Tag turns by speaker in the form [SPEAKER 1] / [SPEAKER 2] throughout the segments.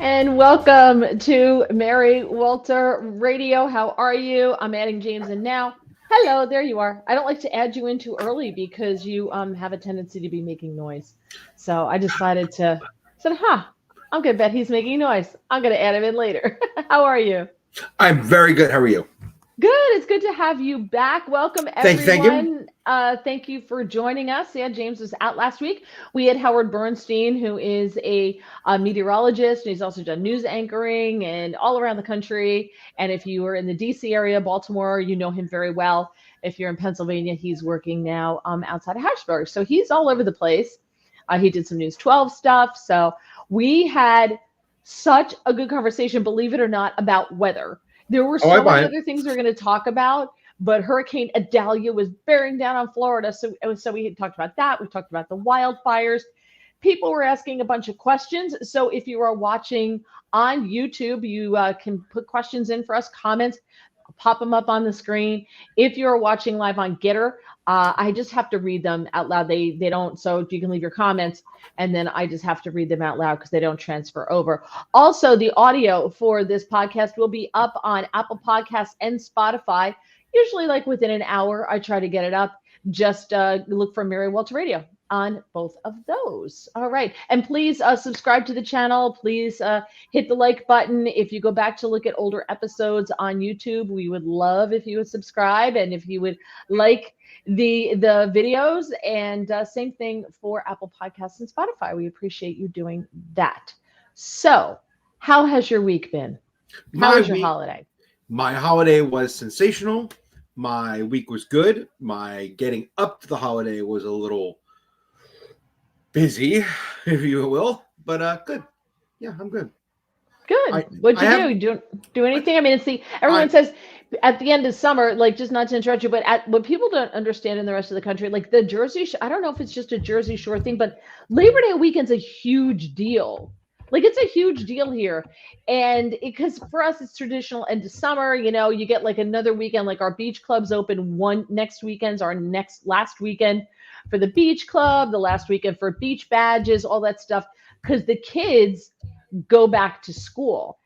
[SPEAKER 1] And welcome to Mary Walter Radio. How are you? I'm adding James in now. Hello, there you are. I don't like to add you in too early because you have a tendency to be making noise. So I decided to said, I'm gonna bet he's making noise. I'm gonna add him in later. How are you?
[SPEAKER 2] I'm very good. How are you?
[SPEAKER 1] Good. It's good to have you back. Welcome,
[SPEAKER 2] Thank you.
[SPEAKER 1] everyone. Thank you for joining us. Yeah, James was out last week. We had Howard Bernstein, who is a meteorologist, and he's also done news anchoring and all around the country. And if you are in the DC area, Baltimore, you know him very well. If you're in Pennsylvania, he's working now outside of Harrisburg. So he's all over the place. He did some News 12 stuff. So we had such a good conversation, believe it or not, about weather. There were
[SPEAKER 2] Oh, I
[SPEAKER 1] so
[SPEAKER 2] buy
[SPEAKER 1] many
[SPEAKER 2] it.
[SPEAKER 1] other things we are going to talk about, but Hurricane Idalia was bearing down on Florida. So we had talked about that. We talked about the wildfires. People were asking a bunch of questions. So if you are watching on YouTube, you can put questions in for us, comments, pop them up on the screen. If you're watching live on Getter, I just have to read them out loud. They don't. So you can leave your comments, and then I just have to read them out loud because they don't transfer over. Also, the audio for this podcast will be up on Apple Podcasts and Spotify. Usually, like within an hour, I try to get it up. Just look for Mary Walter Radio on both of those. All right. And please subscribe to the channel. Please hit the like button. If you go back to look at older episodes on YouTube, we would love if you would subscribe and if you would like the videos. And same thing for Apple Podcasts and Spotify. We appreciate you doing that. So, how has your week been? How
[SPEAKER 2] My
[SPEAKER 1] was your
[SPEAKER 2] week,
[SPEAKER 1] holiday?
[SPEAKER 2] my holiday was sensational. My week was good. My getting up to the holiday was a little busy, if you will, but good. Yeah, I'm good.
[SPEAKER 1] Good.
[SPEAKER 2] I
[SPEAKER 1] What'd
[SPEAKER 2] I
[SPEAKER 1] you
[SPEAKER 2] have
[SPEAKER 1] do? Do anything? I mean, it's the
[SPEAKER 2] I
[SPEAKER 1] everyone says at the end of summer, like just not to interrupt you, but what people don't understand in the rest of the country, like the I don't know if it's just a Jersey Shore thing, but Labor Day weekend's a huge deal. Like it's a huge deal here, and because for us it's traditional end of summer. You get like another weekend. Like our beach clubs open one next weekend's our next last weekend for the beach club, the last weekend for beach badges, all that stuff. Because the kids go back to school.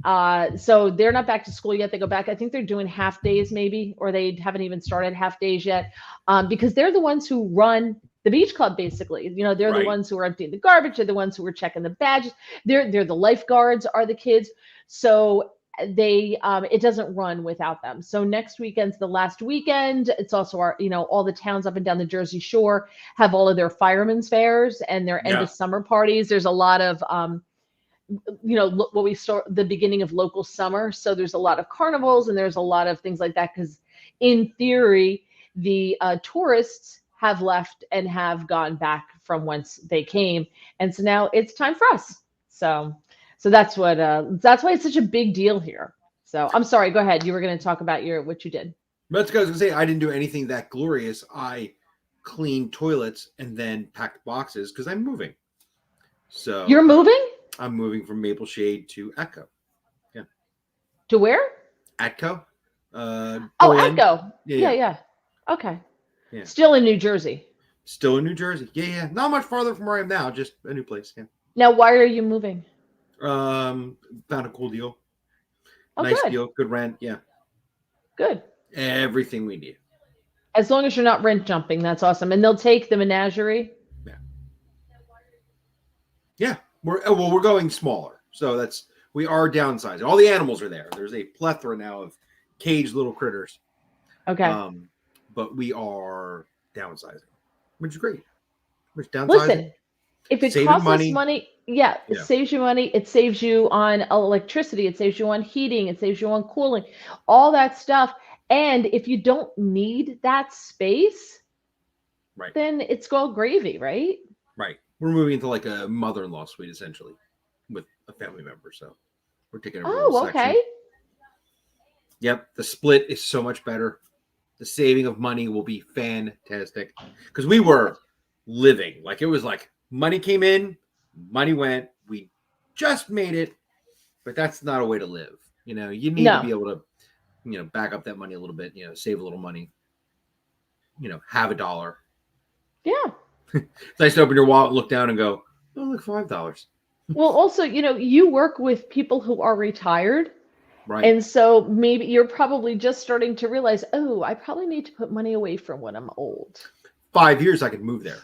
[SPEAKER 1] So they're not back to school yet. They go back. I think they're doing half days maybe, or they haven't even started half days yet, because they're the ones who run the beach club basically. They're the
[SPEAKER 2] right.
[SPEAKER 1] ones who are emptying the garbage. They're the ones who are checking the badges. They're the lifeguards are the kids. So they it doesn't run without them. So next weekend's the last weekend. It's also our all the towns up and down the Jersey Shore have all of their firemen's fairs and their end
[SPEAKER 2] Yeah.
[SPEAKER 1] of summer parties. There's a lot of what we start the beginning of local summer. So there's a lot of carnivals and there's a lot of things like that because in theory, the tourists have left and have gone back from whence they came. And so now it's time for us. So that's why it's such a big deal here. So I'm sorry, go ahead. You were going to talk about what you did.
[SPEAKER 2] But I was gonna say I didn't do anything that glorious. I cleaned toilets and then packed boxes because I'm moving. So
[SPEAKER 1] You're moving
[SPEAKER 2] I'm moving from Maple Shade to Atco. Yeah,
[SPEAKER 1] to where?
[SPEAKER 2] Atco.
[SPEAKER 1] Oh,
[SPEAKER 2] Berlin.
[SPEAKER 1] Atco.
[SPEAKER 2] Yeah,
[SPEAKER 1] Yeah,
[SPEAKER 2] yeah,
[SPEAKER 1] yeah. Okay.
[SPEAKER 2] yeah.
[SPEAKER 1] Still in New Jersey.
[SPEAKER 2] Still in New Jersey. Yeah, yeah. Not much farther from where I am now. Just a new place. Yeah.
[SPEAKER 1] Now, why are you moving?
[SPEAKER 2] Found a cool deal.
[SPEAKER 1] Oh,
[SPEAKER 2] Nice
[SPEAKER 1] good.
[SPEAKER 2] deal. Good rent. Yeah.
[SPEAKER 1] Good.
[SPEAKER 2] Everything we need.
[SPEAKER 1] As long as you're not rent jumping, that's awesome. And they'll take the menagerie.
[SPEAKER 2] Yeah. Yeah. We're going smaller. So we are downsizing. All the animals are there. There's a plethora now of caged little critters.
[SPEAKER 1] Okay.
[SPEAKER 2] But we are downsizing, which is great. Which
[SPEAKER 1] Listen,
[SPEAKER 2] downsizing,
[SPEAKER 1] if it
[SPEAKER 2] saving
[SPEAKER 1] costs us
[SPEAKER 2] money.
[SPEAKER 1] money, yeah, it
[SPEAKER 2] Yeah.
[SPEAKER 1] saves you money. It saves you on electricity. It saves you on heating. It saves you on cooling, all that stuff. And if you don't need that space,
[SPEAKER 2] Right.
[SPEAKER 1] then it's called gravy, right?
[SPEAKER 2] Right. We're moving into like a mother-in-law suite essentially with a family member. So we're taking over a little
[SPEAKER 1] Oh,
[SPEAKER 2] section.
[SPEAKER 1] okay.
[SPEAKER 2] Yep. The split is so much better. The saving of money will be fantastic because we were living like it was like money came in, money went. We just made it, but that's not a way to live. You need to
[SPEAKER 1] No.
[SPEAKER 2] be able to, back up that money a little bit, save a little money, have a dollar.
[SPEAKER 1] Yeah.
[SPEAKER 2] It's nice to open your wallet, look down and go, oh, look, $5.
[SPEAKER 1] Well, also, you work with people who are retired.
[SPEAKER 2] Right.
[SPEAKER 1] And so maybe you're probably just starting to realize, oh, I probably need to put money away from when I'm old.
[SPEAKER 2] 5 years, I could move there.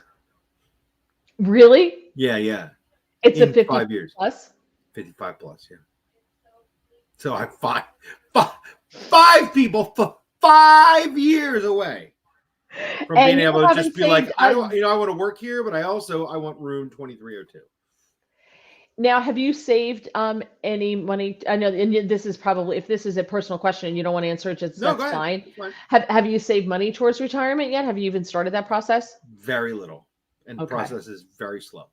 [SPEAKER 1] Really?
[SPEAKER 2] Yeah, yeah.
[SPEAKER 1] It's a
[SPEAKER 2] In
[SPEAKER 1] 50
[SPEAKER 2] 5 years,
[SPEAKER 1] plus?
[SPEAKER 2] 55 plus. Yeah. So I'm five people for 5 years away from being
[SPEAKER 1] And you
[SPEAKER 2] able to
[SPEAKER 1] haven't
[SPEAKER 2] just be like,
[SPEAKER 1] saved
[SPEAKER 2] I don't, I want to work here, but I want room 2302.
[SPEAKER 1] now, have you saved any money? I know, and this is probably, if this is a personal question and you don't want to answer it, just
[SPEAKER 2] No,
[SPEAKER 1] that's
[SPEAKER 2] go ahead.
[SPEAKER 1] fine.
[SPEAKER 2] It's fine.
[SPEAKER 1] Have you saved money towards retirement yet? Have you even started that process?
[SPEAKER 2] Very little, and the
[SPEAKER 1] Okay.
[SPEAKER 2] process is very slow.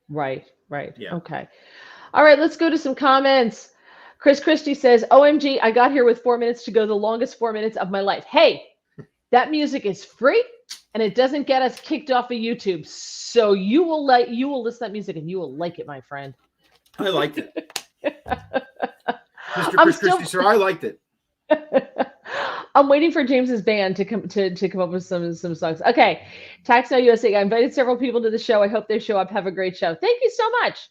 [SPEAKER 1] Right.
[SPEAKER 2] Yeah.
[SPEAKER 1] Okay. All right, let's go to some comments. Chris Christie says, OMG, I got here with 4 minutes to go, the longest 4 minutes of my life. Hey, that music is free and it doesn't get us kicked off of YouTube. So you will listen to that music and you will like it, my friend.
[SPEAKER 2] I liked it. Mr. Chris Christie, sir, I liked it.
[SPEAKER 1] I'm waiting for James's band to come up with some songs. Okay, Tax Now USA. I invited several people to the show. I hope they show up. Have a great show. Thank you so much.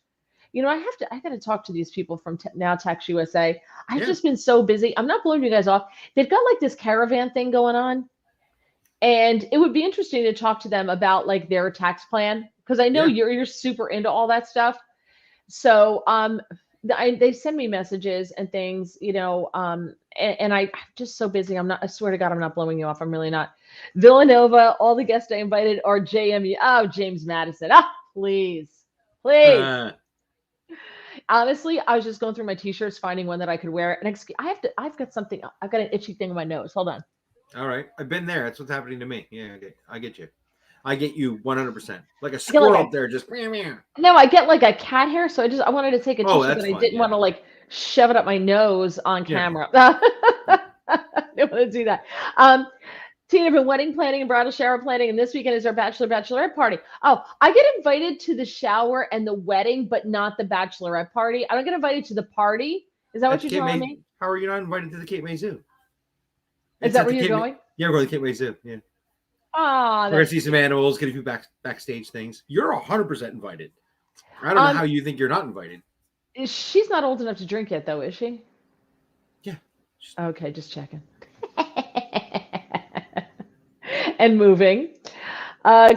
[SPEAKER 1] I got to talk to these people from Now Tax USA. I've just been so busy. I'm not blowing you guys off. They've got like this caravan thing going on, and it would be interesting to talk to them about like their tax plan, because I know you're super into all that stuff. So they send me messages and things, and I'm just so busy. I swear to God, I'm not blowing you off. I'm really not. Villanova, all the guests I invited are JMU. Oh, James Madison. Please. Honestly, I was just going through my t-shirts, finding one that I could wear. And I've got an itchy thing in my nose. Hold on.
[SPEAKER 2] All right. I've been there. That's what's happening to me. Yeah, I get you. I get you 100%. Like a squirrel up there, just meow, meow.
[SPEAKER 1] No, I get like a cat hair, so I wanted to take a tissue, but I didn't want to like shove it up my nose on camera. I didn't want to do that. Tina, been wedding planning and bridal shower planning, and this weekend is our bachelorette party. Oh, I get invited to the shower and the wedding, but not the bachelorette party. I don't get invited to the party. Is that what you're telling me?
[SPEAKER 2] How are you not invited to the Cape May Zoo?
[SPEAKER 1] Is that where you're going?
[SPEAKER 2] Yeah, we're going to the Cape May Zoo. Yeah.
[SPEAKER 1] We're
[SPEAKER 2] going to see some animals, get a few backstage things. You're 100% invited. I don't know how you think you're not invited.
[SPEAKER 1] She's not old enough to drink yet, though, is she?
[SPEAKER 2] Yeah.
[SPEAKER 1] Okay, just checking. And moving.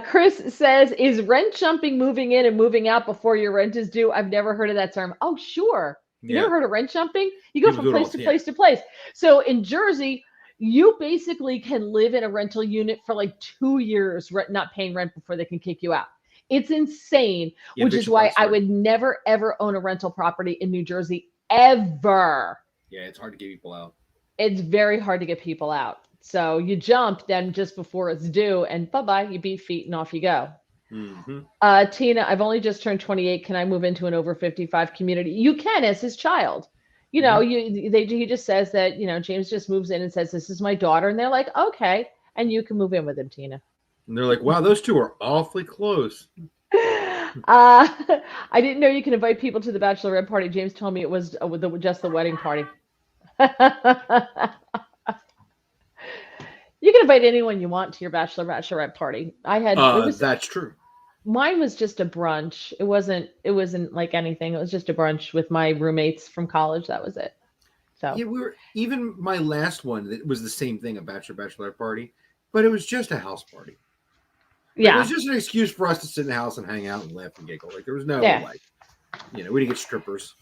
[SPEAKER 1] Chris says, is rent jumping moving in and moving out before your rent is due? I've never heard of that term. Oh, sure. You never heard of rent jumping? You go from place to place to place. So in Jersey, you basically can live in a rental unit for like 2 years, not paying rent before they can kick you out. It's insane, which is why I would never, ever own a rental property in New Jersey, ever.
[SPEAKER 2] Yeah, it's hard to get people out.
[SPEAKER 1] It's very hard to get people out. So you jump then just before it's due, and bye-bye, you beat feet and off you go.
[SPEAKER 2] Mm-hmm.
[SPEAKER 1] Tina, I've only just turned 28. Can I move into an over 55 community? You can, as his child. He just says that, James just moves in and says, this is my daughter. And they're like, okay. And you can move in with him, Tina.
[SPEAKER 2] And they're like, wow, those two are awfully close.
[SPEAKER 1] I didn't know you can invite people to the bachelorette party. James told me it was just the wedding party. You can invite anyone you want to your bachelorette party.
[SPEAKER 2] That's true.
[SPEAKER 1] Mine was just a brunch. It wasn't like anything. It was just a brunch with my roommates from college. That was it. So
[SPEAKER 2] yeah, even my last one, it was the same thing, a bachelorette party, but it was just a house party.
[SPEAKER 1] Yeah.
[SPEAKER 2] It was just an excuse for us to sit in the house and hang out and laugh and giggle. Like there was no we didn't get strippers.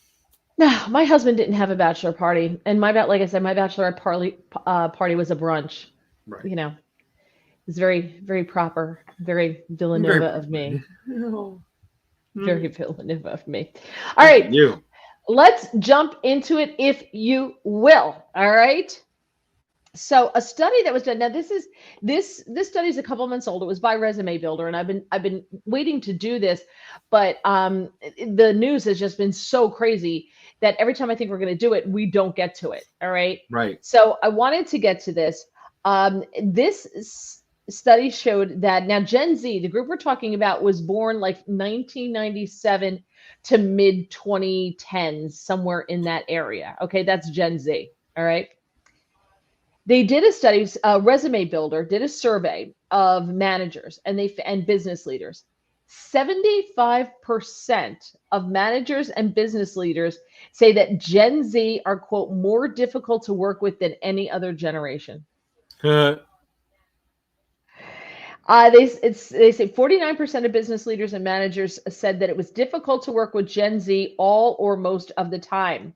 [SPEAKER 1] No, my husband didn't have a bachelor party. And like I said, my bachelorette party was a brunch.
[SPEAKER 2] Right.
[SPEAKER 1] It's very, very proper, very Villanova of me. Very Villanova of me. All right. Let's jump into it, if you will. All right. So a study that was done. Now this study is a couple months old. It was by Resume Builder, and I've been waiting to do this, but the news has just been so crazy that every time I think we're going to do it, we don't get to it. All right.
[SPEAKER 2] Right.
[SPEAKER 1] So I wanted to get to this. This study showed that now Gen Z, the group we're talking about, was born like 1997 to mid 2010s, somewhere in that area. Okay, that's Gen Z. All right. They did a study. Resume Builder did a survey of managers and business leaders. 75% of managers and business leaders say that Gen Z are, quote, more difficult to work with than any other generation. They say 49% of business leaders and managers said that it was difficult to work with Gen Z all or most of the time.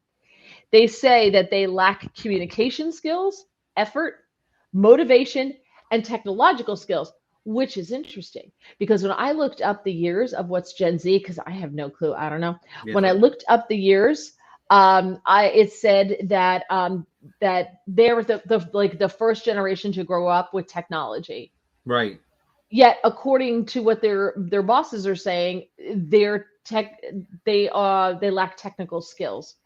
[SPEAKER 1] They say that they lack communication skills, effort, motivation, and technological skills, which is interesting because when I looked up the years of what's Gen Z, because I have no clue, I don't know.
[SPEAKER 2] Yes,
[SPEAKER 1] When I
[SPEAKER 2] right.
[SPEAKER 1] looked up the years, it said that they were the first generation to grow up with technology.
[SPEAKER 2] Right.
[SPEAKER 1] Yet, according to what their bosses are saying, they lack technical skills.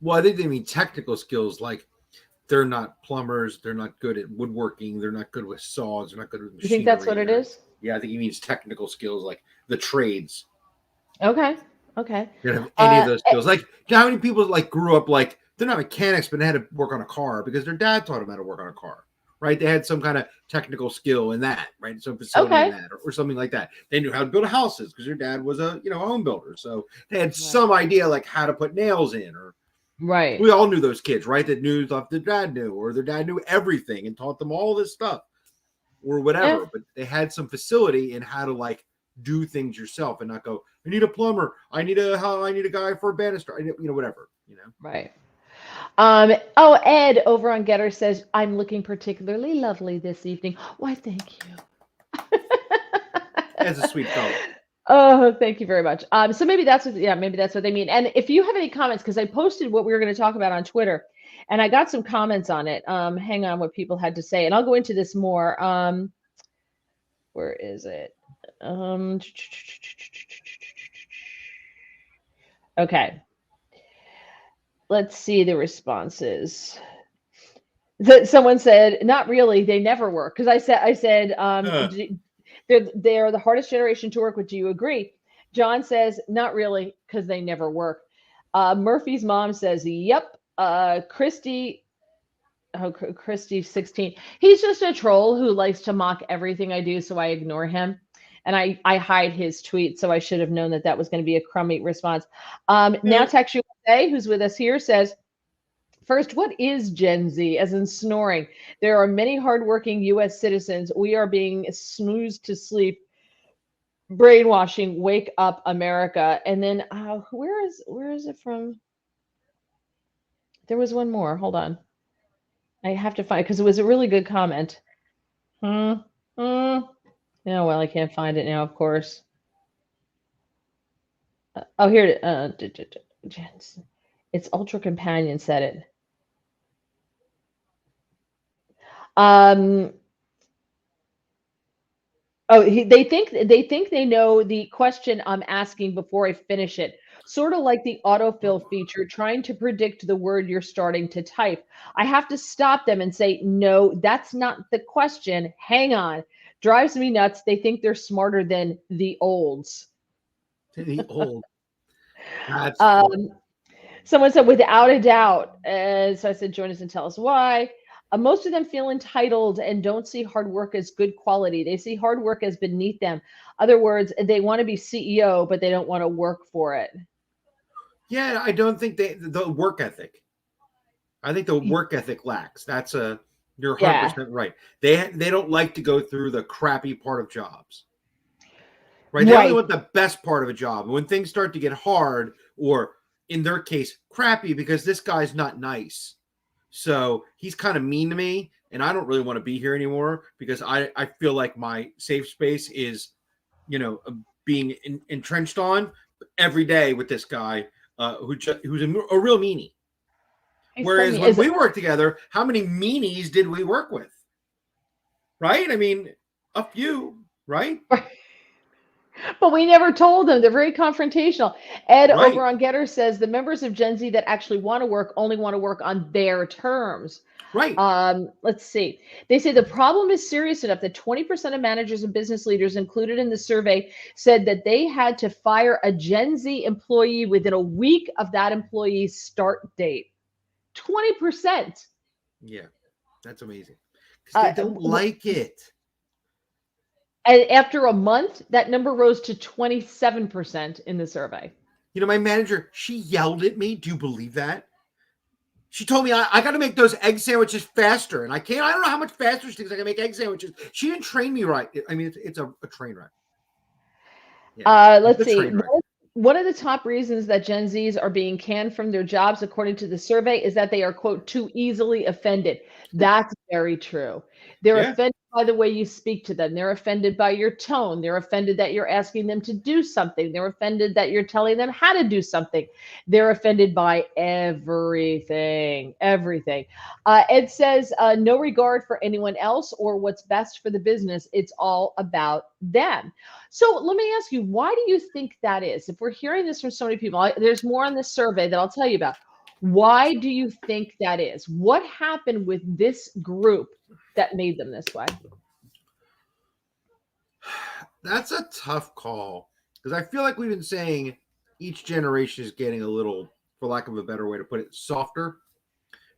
[SPEAKER 2] Well, I think they mean technical skills, like they're not plumbers, they're not good at woodworking, they're not good with saws, they're not good with
[SPEAKER 1] You think that's what
[SPEAKER 2] machinery.
[SPEAKER 1] it is?
[SPEAKER 2] Yeah, I think he means technical skills, like the trades.
[SPEAKER 1] Okay. Okay.
[SPEAKER 2] They don't have any of
[SPEAKER 1] Uh,
[SPEAKER 2] those skills. Like, how many people like grew up like they're not mechanics, but they had to work on a car because their dad taught them how to work on a car, right? They had some kind of technical skill in that, right? Some facility in
[SPEAKER 1] okay.
[SPEAKER 2] that, or something like that. They knew how to build houses because their dad was a home builder, so they had
[SPEAKER 1] Right.
[SPEAKER 2] some idea like how to put nails in. Or
[SPEAKER 1] Right.
[SPEAKER 2] we all knew those kids, right? That knew stuff their dad knew, or their dad knew everything and taught them all this stuff, or
[SPEAKER 1] Yeah.
[SPEAKER 2] whatever. But they had some facility in how to like do things yourself and not go, I need a plumber, I need a guy for a banister, whatever.
[SPEAKER 1] Right. Ed over on Getter says, I'm looking particularly lovely this evening. Why, thank you.
[SPEAKER 2] As a sweet fellow.
[SPEAKER 1] Oh, thank you very much. So maybe that's what they mean. And if you have any comments, because I posted what we were going to talk about on Twitter, and I got some comments on it. Hang on, what people had to say, and I'll go into this more. Where is it? Um, okay, let's see the responses. That someone said, not really, they never work. Because I said, they're the hardest generation to work with. Do you agree? John says, not really, because they never work. Murphy's mom says, yep. Christy 16. He's just a troll who likes to mock everything I do, so I ignore him. And I hide his tweet, so I should have known that that was going to be a crummy response. Now, Tex USA, who's with us here, says, first, what is Gen Z, as in snoring? There are many hardworking U.S. citizens. We are being snoozed to sleep. Brainwashing. Wake up, America. And then, where is it from? There was one more. Hold on. I have to find because it was a really good comment. Hmm. Hmm. Yeah. Well, I can't find it now. Of course. Oh, here it. It's Ultra Companion said it. Um, they think they know the question I'm asking before I finish it. Sort of like the autofill feature trying to predict the word you're starting to type. I have to stop them and say, "No, that's not the question. Hang on." Drives me nuts. They think they're smarter than the olds.
[SPEAKER 2] The old. That's funny.
[SPEAKER 1] Um, Someone said, without a doubt. So I said, join us and tell us why. Most of them feel entitled and don't see hard work as good quality. They see hard work as beneath them. Other words, they want to be CEO, but they don't want to work for it.
[SPEAKER 2] Yeah, I don't think the work ethic. I think the work ethic lacks. You're
[SPEAKER 1] Yeah.
[SPEAKER 2] 100% right. They don't like to go through the crappy part of jobs. Right? They only
[SPEAKER 1] Right.
[SPEAKER 2] want the best part of a job. When things start to get hard, or in their case, crappy, because this guy's not nice. So he's kind of mean to me, and I don't really want to be here anymore because I feel like my safe space is, being entrenched on every day with this guy who's a real meanie.
[SPEAKER 1] He's so
[SPEAKER 2] Whereas
[SPEAKER 1] mean.
[SPEAKER 2] when we worked together, how many meanies did we work with? Right? I mean, a few, right?
[SPEAKER 1] But we never told them. They're very confrontational. Ed
[SPEAKER 2] Right.
[SPEAKER 1] over on Getter says the members of Gen Z that actually want to work only want to work on their terms.
[SPEAKER 2] Right.
[SPEAKER 1] Let's see. They say the problem is serious enough that 20% of managers and business leaders included in the survey said that they had to fire a Gen Z employee within a week of that employee's start date. 20%.
[SPEAKER 2] Yeah. That's amazing. Because they don't like it.
[SPEAKER 1] And after a month, that number rose to 27% in the survey.
[SPEAKER 2] You know, my manager, she yelled at me. Do you believe that? She told me I got to make those egg sandwiches faster, and I can't. I don't know how much faster she thinks I can make egg sandwiches. She didn't train me right. I mean, it's a train wreck. Yeah,
[SPEAKER 1] Let's
[SPEAKER 2] the
[SPEAKER 1] see.
[SPEAKER 2] train wreck.
[SPEAKER 1] One of the top reasons that Gen Zs are being canned from their jobs, according to the survey, is that they are, quote, too easily offended. That's very true. They're
[SPEAKER 2] Yeah,
[SPEAKER 1] offended by the way you speak to them. They're offended by your tone. They're offended that you're asking them to do something. They're offended that you're telling them how to do something. They're offended by everything, everything. Ed says, no regard for anyone else or what's best for the business. It's all about them. So let me ask you, why do you think that is? If we're hearing this from so many people, there's more on this survey that I'll tell you about. Why do you think that is? What happened with this group that made them this way?
[SPEAKER 2] that's a tough call because I feel like we've been saying each generation is getting a little, for lack of a better way to put it, softer.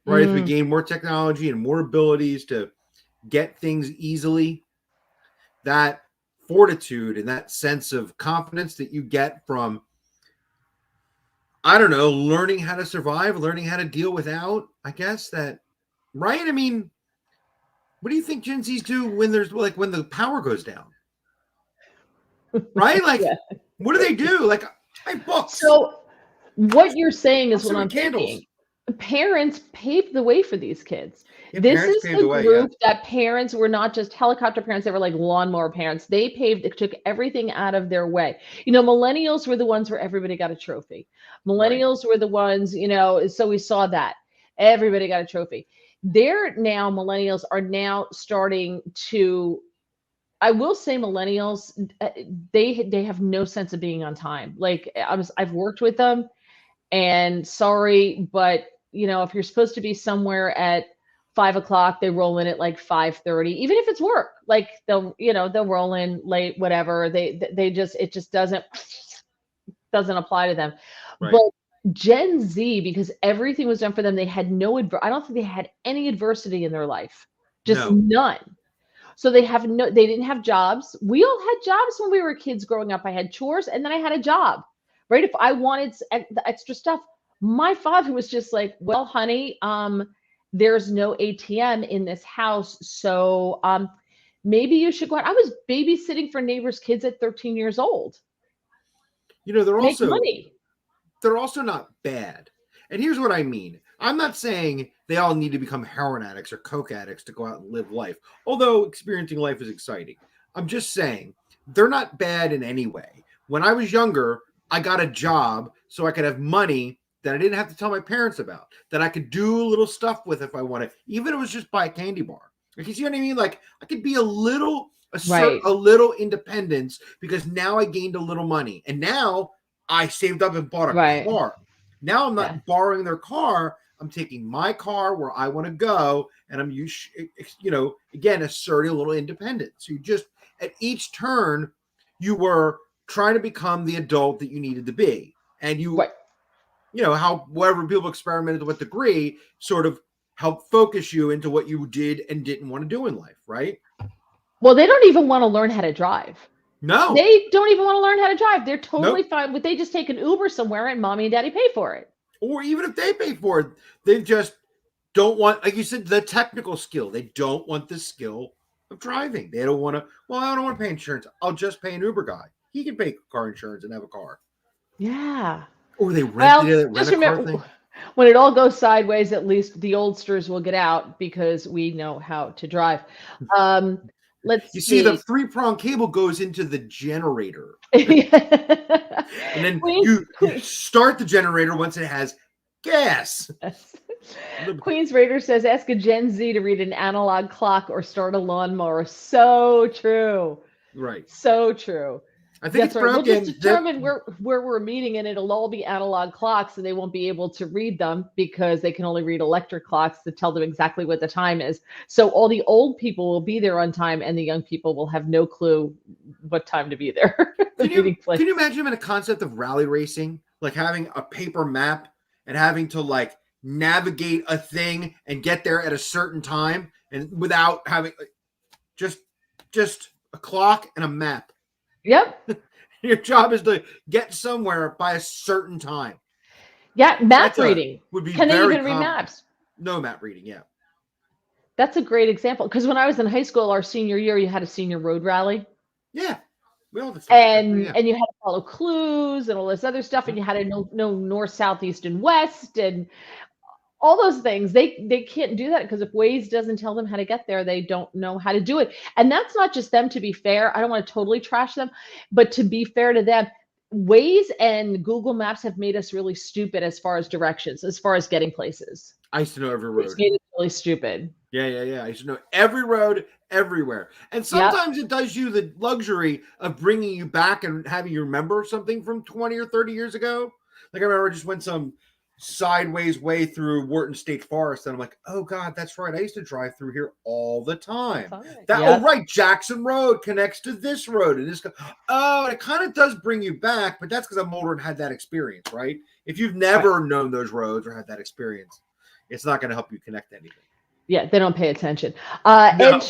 [SPEAKER 2] Right, as we
[SPEAKER 1] Mm,
[SPEAKER 2] gain more technology and more abilities to get things easily, that fortitude and that sense of confidence that you get from, I don't know, learning how to survive, learning how to deal without, I guess that, right? I mean, what do you think Gen Zs do when there's like when the power goes down? Right? Like,
[SPEAKER 1] yeah.
[SPEAKER 2] what do they do? Like, I have books.
[SPEAKER 1] So what you're saying
[SPEAKER 2] I'll
[SPEAKER 1] is
[SPEAKER 2] sit
[SPEAKER 1] what
[SPEAKER 2] with
[SPEAKER 1] I'm
[SPEAKER 2] candles.
[SPEAKER 1] thinking. Parents paved the way for these kids.
[SPEAKER 2] Yeah,
[SPEAKER 1] This
[SPEAKER 2] parents
[SPEAKER 1] is
[SPEAKER 2] paved the
[SPEAKER 1] the
[SPEAKER 2] way. Yeah,
[SPEAKER 1] group that parents were not just helicopter parents, they were like lawnmower parents. They paved, it took everything out of their way. Millennials were the ones where everybody got a trophy.
[SPEAKER 2] right.
[SPEAKER 1] Millennials were the ones, so we saw that. Everybody got a trophy. Millennials are now starting to, I will say millennials, they have no sense of being on time. Like I've worked with them and sorry, but if you're supposed to be somewhere at 5 o'clock, they roll in at like 5:30, even if it's work. Like they'll roll in late, whatever. They just it just doesn't apply to them.
[SPEAKER 2] Right.
[SPEAKER 1] But Gen Z, because everything was done for them, they had I don't think they had any adversity in their life, just
[SPEAKER 2] No.
[SPEAKER 1] none. So they didn't have jobs. We all had jobs when we were kids growing up. I had chores and then I had a job, right? If I wanted the extra stuff, my father was just like, well, honey, there's no ATM in this house. So, maybe you should go out. I was babysitting for neighbors' kids at 13 years old
[SPEAKER 2] You know,
[SPEAKER 1] to make money.
[SPEAKER 2] they're also not bad. And here's what I mean. I'm not saying they all need to become heroin addicts or coke addicts to go out and live life, although experiencing life is exciting. I'm just saying they're not bad in any way. When I was younger, I got a job so I could have money that I didn't have to tell my parents about, that I could do little stuff with if I wanted, even if it was just buy a candy bar. Like, you see what I mean? Like, I could be assert
[SPEAKER 1] Right.
[SPEAKER 2] a little independence because now I gained a little money. And now I saved up and bought a
[SPEAKER 1] Right.
[SPEAKER 2] car. Now I'm
[SPEAKER 1] Yeah.
[SPEAKER 2] not borrowing their car. I'm taking my car where I want to go, and I'm again asserting a little independence. So you just at each turn, you were trying to become the adult that you needed to be, and
[SPEAKER 1] Right.
[SPEAKER 2] how whatever people experimented to what degree sort of help focus you into what you did and didn't want to do in life, right?
[SPEAKER 1] Well, they don't even want to learn how to drive.
[SPEAKER 2] No,
[SPEAKER 1] They don't even want to learn how to drive. They're totally
[SPEAKER 2] nope.
[SPEAKER 1] fine with they just take an Uber somewhere and mommy and daddy pay for it.
[SPEAKER 2] Or even if they pay for it, they just don't want, like you said, the technical skill. They don't want the skill of driving. They don't want to, well, I don't want to pay insurance. I'll just pay an Uber guy. He can pay car insurance and have a car.
[SPEAKER 1] Yeah.
[SPEAKER 2] Or they
[SPEAKER 1] Well,
[SPEAKER 2] rent
[SPEAKER 1] just
[SPEAKER 2] a car
[SPEAKER 1] remember
[SPEAKER 2] thing.
[SPEAKER 1] when it all goes sideways, at least the oldsters will get out because we know how to drive. Um,
[SPEAKER 2] You
[SPEAKER 1] let's
[SPEAKER 2] see, the
[SPEAKER 1] see.
[SPEAKER 2] three-prong cable goes into the generator. And then
[SPEAKER 1] Queen,
[SPEAKER 2] you start the generator once it has gas.
[SPEAKER 1] yes. Queen's Raider says, ask a Gen Z to read an analog clock or start a lawnmower. So true.
[SPEAKER 2] Right.
[SPEAKER 1] So true.
[SPEAKER 2] I think
[SPEAKER 1] That's
[SPEAKER 2] it's
[SPEAKER 1] right. We'll just
[SPEAKER 2] broken.
[SPEAKER 1] determine where we're meeting, and it'll all be analog clocks, and they won't be able to read them because they can only read electric clocks to tell them exactly what the time is. So all the old people will be there on time, and the young people will have no clue what time to be there. The
[SPEAKER 2] Can you
[SPEAKER 1] meeting place.
[SPEAKER 2] can you imagine in a concept of rally racing, like having a paper map and having to like navigate a thing and get there at a certain time and without having just a clock, and a map.
[SPEAKER 1] Yep.
[SPEAKER 2] Your job is to get somewhere by a certain time.
[SPEAKER 1] Yeah, map reading.
[SPEAKER 2] Would be
[SPEAKER 1] Can they
[SPEAKER 2] very
[SPEAKER 1] even read maps?
[SPEAKER 2] No map reading, yeah.
[SPEAKER 1] That's a great example. Because when I was in high school, our senior year, you had a senior road rally.
[SPEAKER 2] Yeah. We all did
[SPEAKER 1] And
[SPEAKER 2] yeah.
[SPEAKER 1] and you had to follow clues and all this other stuff, and you had to know north, south, east, and west, and all those things. They can't do that because if Waze doesn't tell them how to get there, they don't know how to do it. And that's not just them, to be fair. I don't want to totally trash them, but to be fair to them, Waze and Google Maps have made us really stupid as far as directions, as far as getting places.
[SPEAKER 2] I used to know every road.
[SPEAKER 1] It's made us really stupid.
[SPEAKER 2] Yeah. I used to know every road everywhere. And sometimes it does you the luxury of bringing you back and having you remember something from 20 or 30 years ago. Like I remember I just went some sideways way through Wharton State Forest, and I'm like, oh God, that's right. I used to drive through here all the time. Oh right, Jackson Road connects to this road, and this. Oh, it kind of does bring you back, but that's because I'm older and had that experience, right? If you've never known those roads or had that experience, it's not going to help you connect anything.
[SPEAKER 1] Yeah, they don't pay attention. Ed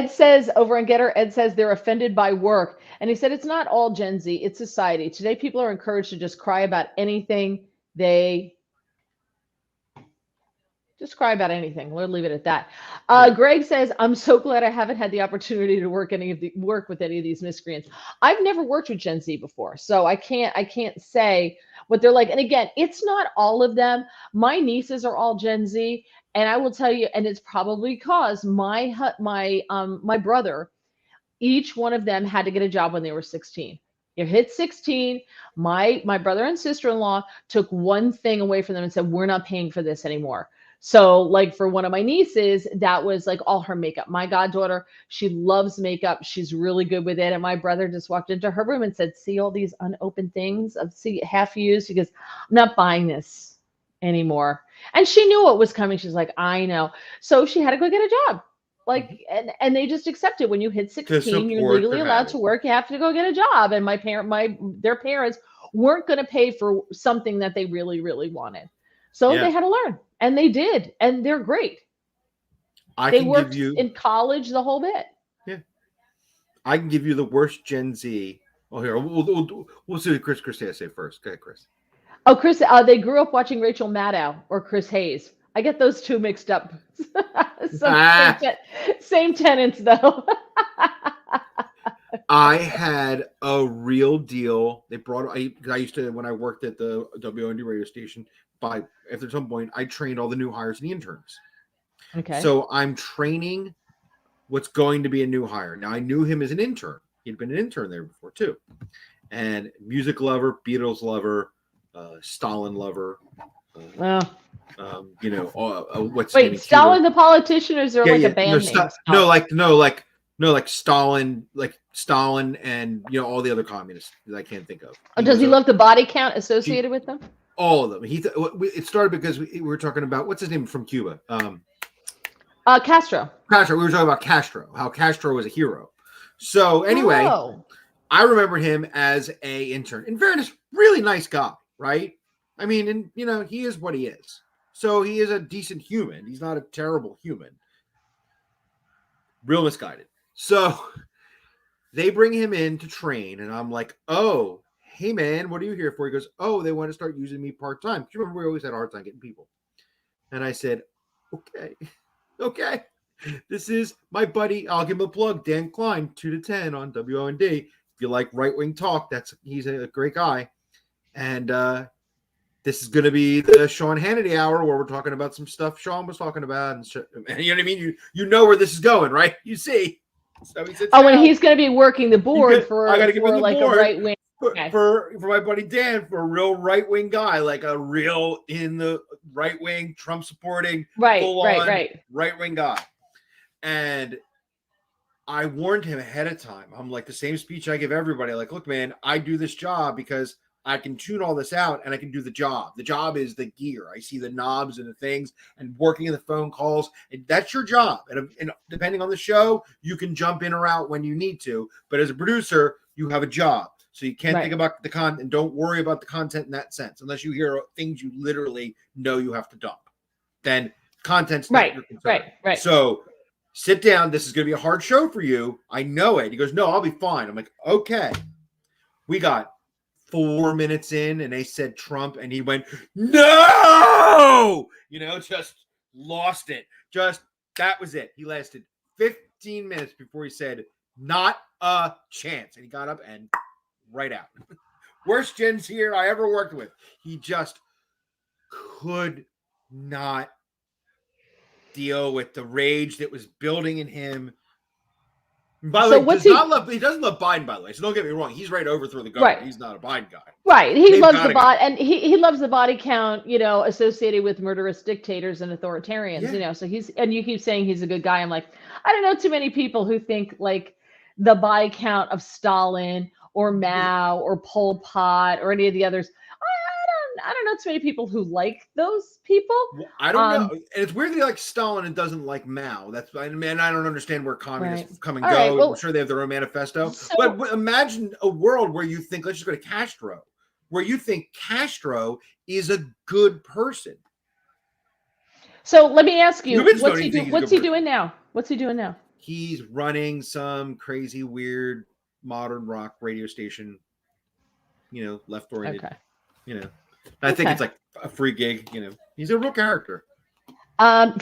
[SPEAKER 1] says over on Getter, Ed says they're offended by work. And he said it's not all Gen Z, it's society. Today, people are encouraged to just cry about anything. Just cry about anything. We'll leave it at that. Greg says, I'm so glad I haven't had the opportunity to work with any of these miscreants. I've never worked with Gen Z before, so I can't say what they're like. And again, it's not all of them. My nieces are all Gen Z, and I will tell you, and it's probably because my brother, each one of them had to get a job when they were 16. You hit 16. My brother and sister-in-law took one thing away from them and said, we're not paying for this anymore. So like for one of my nieces, that was like all her makeup. My goddaughter, she loves makeup. She's really good with it. And my brother just walked into her room and said, see all these unopened things of half used? She goes, I'm not buying this anymore. And she knew what was coming. She's like, I know. So she had to go get a job. Like, and they just accept it. When you hit 16, you're legally allowed to work. You have to go get a job. And their parents weren't going to pay for something that they really, really wanted. So they had to learn, and they did, and they're great. They worked in college the whole bit.
[SPEAKER 2] Yeah, I can give you the worst Gen Z. Oh, here we'll see what Chris has to say first. Go ahead, Chris.
[SPEAKER 1] Oh, Chris, they grew up watching Rachel Maddow or Chris Hayes. I get those two mixed up. Same tenants, though.
[SPEAKER 2] I had a real deal. They brought. I used to, when I worked at the WOND radio station. After some point, I trained all the new hires and the interns.
[SPEAKER 1] Okay.
[SPEAKER 2] So I'm training what's going to be a new hire. Now I knew him as an intern. He'd been an intern there before too, and music lover, Beatles lover, Stalin lover.
[SPEAKER 1] Wait, Stalin the politician, or is there a band name?
[SPEAKER 2] Like Stalin, and all the other communists that I can't think of.
[SPEAKER 1] Does he love the body count associated with them?
[SPEAKER 2] All of them. It started because we were talking about, what's his name from Cuba?
[SPEAKER 1] Castro.
[SPEAKER 2] Castro. We were talking about Castro, how Castro was a hero. So anyway, I remember him as a intern. In fairness, really nice guy, right? I mean, and he is what he is. So he is a decent human. He's not a terrible human. Real misguided. So they bring him in to train, and I'm like, oh, hey man, what are you here for? He goes, oh, they want to start using me part-time. Do you remember we always had a hard time getting people? And I said, okay. This is my buddy. I'll give him a plug. Dan Klein, 2 to 10 on WOND. If you like right-wing talk, he's a great guy. And this is going to be the Sean Hannity hour where we're talking about some stuff Sean was talking about. And you know what I mean? You know where this is going, right? You see. So he said,
[SPEAKER 1] and he's going to be working the board for a right-wing.
[SPEAKER 2] For my buddy Dan, for a real right-wing guy, like a real in the right-wing, Trump-supporting, right-wing guy. And I warned him ahead of time. I'm like, the same speech I give everybody. Like, look, man, I do this job because I can tune all this out and I can do the job. The job is the gear. I see the knobs and the things and working in the phone calls. And that's your job. And depending on the show, you can jump in or out when you need to. But as a producer, you have a job. So you can't think about the content, and don't worry about the content in that sense, unless you hear things you literally know you have to dump. Then content's not your concern. Right.
[SPEAKER 1] Right.
[SPEAKER 2] So sit down. This is going to be a hard show for you. I know it. He goes, no, I'll be fine. I'm like, okay. We got 4 minutes in and they said Trump and he went, no, just lost it. That was it. He lasted 15 minutes before he said, not a chance. And he got up and right out. Worst Gen Zer I ever worked with. He just could not deal with the rage that was building in him. By the way, he doesn't love Biden, by the way. So don't get me wrong. He's ready to overthrow the government. Right. He's not a Biden guy.
[SPEAKER 1] Right. He loves the body, and he loves the body count, associated with murderous dictators and authoritarians, so and you keep saying he's a good guy. I'm like, I don't know too many people who think like the body count of Stalin or Mao or Pol Pot or any of the others. I don't know too many people who like those people.
[SPEAKER 2] Well, I don't know. And it's weird that he likes Stalin and doesn't like Mao. I don't understand where communists come and go. Well, I'm sure they have their own manifesto. But imagine a world where you think, let's just go to Castro, where you think Castro is a good person.
[SPEAKER 1] So let me ask you, what's he doing now? What's he doing now?
[SPEAKER 2] He's running some crazy, weird, modern rock radio station, left-oriented, I think it's like a free gig, He's a real character.
[SPEAKER 1] Now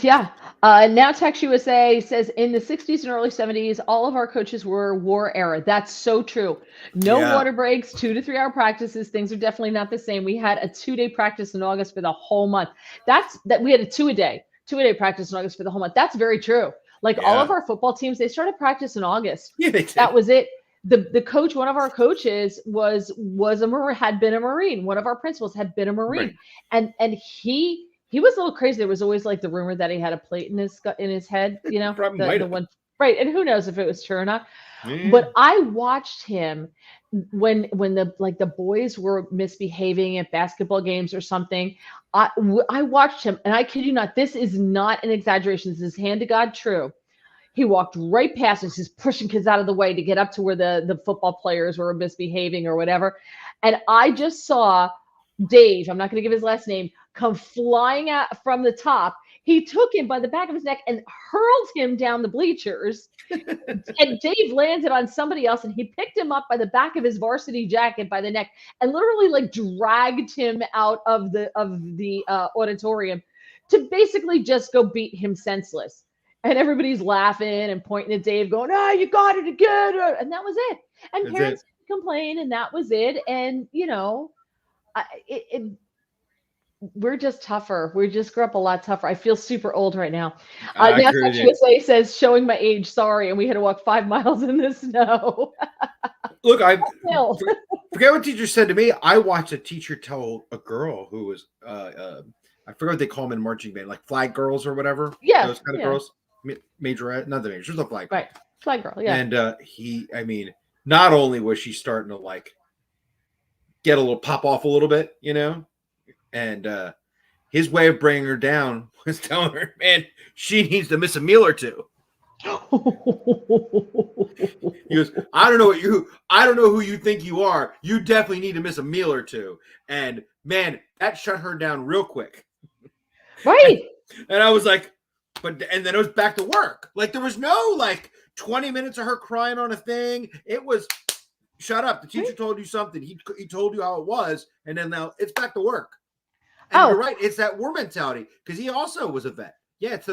[SPEAKER 1] Tex USA says in the 60s and early 70s, all of our coaches were war era. That's so true. No water breaks, 2 to 3 hour practices. Things are definitely not the same. We had a 2-day practice in August for the whole month. We had a 2-a-day practice in August for the whole month. That's very true. Like all of our football teams, they started practice in August. Yeah, they did. That was it. The coach, one of our coaches had been a Marine. One of our principals had been a Marine, right. and he was a little crazy. There was always like the rumor that he had a plate in his head, the one, right? And who knows if it was true or not. But I watched him when the boys were misbehaving at basketball games or something. I watched him, and I kid you not, this is not an exaggeration. This is hand to God true. He walked right past us, just pushing kids out of the way to get up to where the football players were misbehaving or whatever. And I just saw Dave, I'm not going to give his last name, come flying out from the top. He took him by the back of his neck and hurled him down the bleachers. And Dave landed on somebody else, and he picked him up by the back of his varsity jacket by the neck and literally like dragged him out of the auditorium to basically just go beat him senseless. And everybody's laughing and pointing at Dave, going, "Oh, you got it again!" And that was it. And parents complained, and that was it. And we're just tougher. We just grew up a lot tougher. I feel super old right now. Now USA says, showing my age, sorry, and we had to walk 5 miles in the snow.
[SPEAKER 2] Look, I forget what teacher said to me. I watched a teacher tell a girl who was, I forget what they call them in marching band, like flag girls or whatever. Yeah, those kind of girls. Majorette, not the major, just a flag girl.
[SPEAKER 1] Right, flag girl. Yeah,
[SPEAKER 2] and not only was she starting to like get a little pop off a little bit, and his way of bringing her down was telling her, man, she needs to miss a meal or two. He goes, I don't know who you think you are. You definitely need to miss a meal or two. And man, that shut her down real quick.
[SPEAKER 1] Right.
[SPEAKER 2] And I was like, and then it was back to work. Like there was no like 20 minutes of her crying on a thing. It was shut up. The teacher told you something. He told you how it was. And then now it's back to work. And you're right. It's that war mentality because he also was a vet. Yeah. It's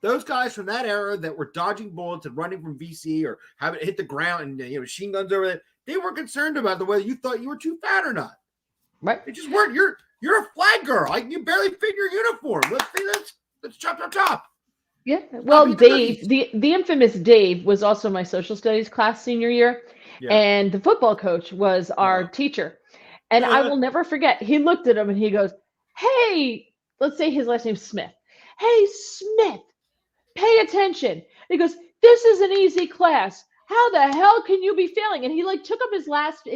[SPEAKER 2] those guys from that era that were dodging bullets and running from VC or having it hit the ground and machine guns over there. They weren't concerned about the whether you thought you were too fat or not.
[SPEAKER 1] Right.
[SPEAKER 2] They just weren't. You're a flag girl. Like you barely fit your uniform. Let's chop.
[SPEAKER 1] Yeah. Well, Dave, the infamous Dave was also my social studies class senior year. Yeah. And the football coach was our teacher. And I will never forget. He looked at him and he goes, "Hey," let's say his last name's Smith. "Hey, Smith, pay attention." He goes, "This is an easy class. How the hell can you be failing?" And he like took up his last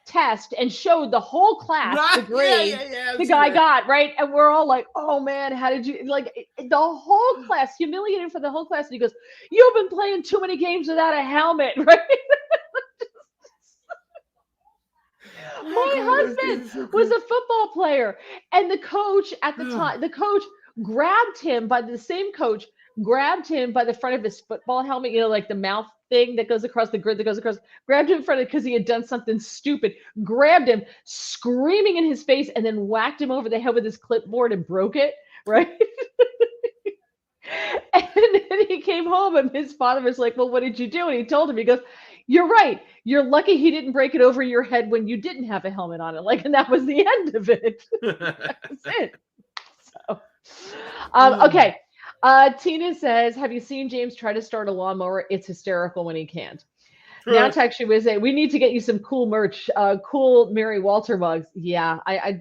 [SPEAKER 1] test and showed the whole class the grade the guy got, right? And we're all like, "Oh man, how did you," like the whole class, humiliated for the whole class. And he goes, "You've been playing too many games without a helmet," right? My husband was a football player, and the coach at the time, the coach grabbed him by the same coach, grabbed him by the front of his football helmet, like the mouth thing that goes across the grid that goes across, grabbed him in front of because he had done something stupid, grabbed him, screaming in his face, and then whacked him over the head with his clipboard and broke it, right? And then he came home and his father was like, well, what did you do? And he told him, he goes, you're right. You're lucky he didn't break it over your head when you didn't have a helmet on it. Like, and that was the end of it. That's it. So, okay. Tina says, have you seen James try to start a lawnmower? It's hysterical when he can't. Now text you with say, we need to get you some cool merch, cool Mary Walter mugs. Yeah, I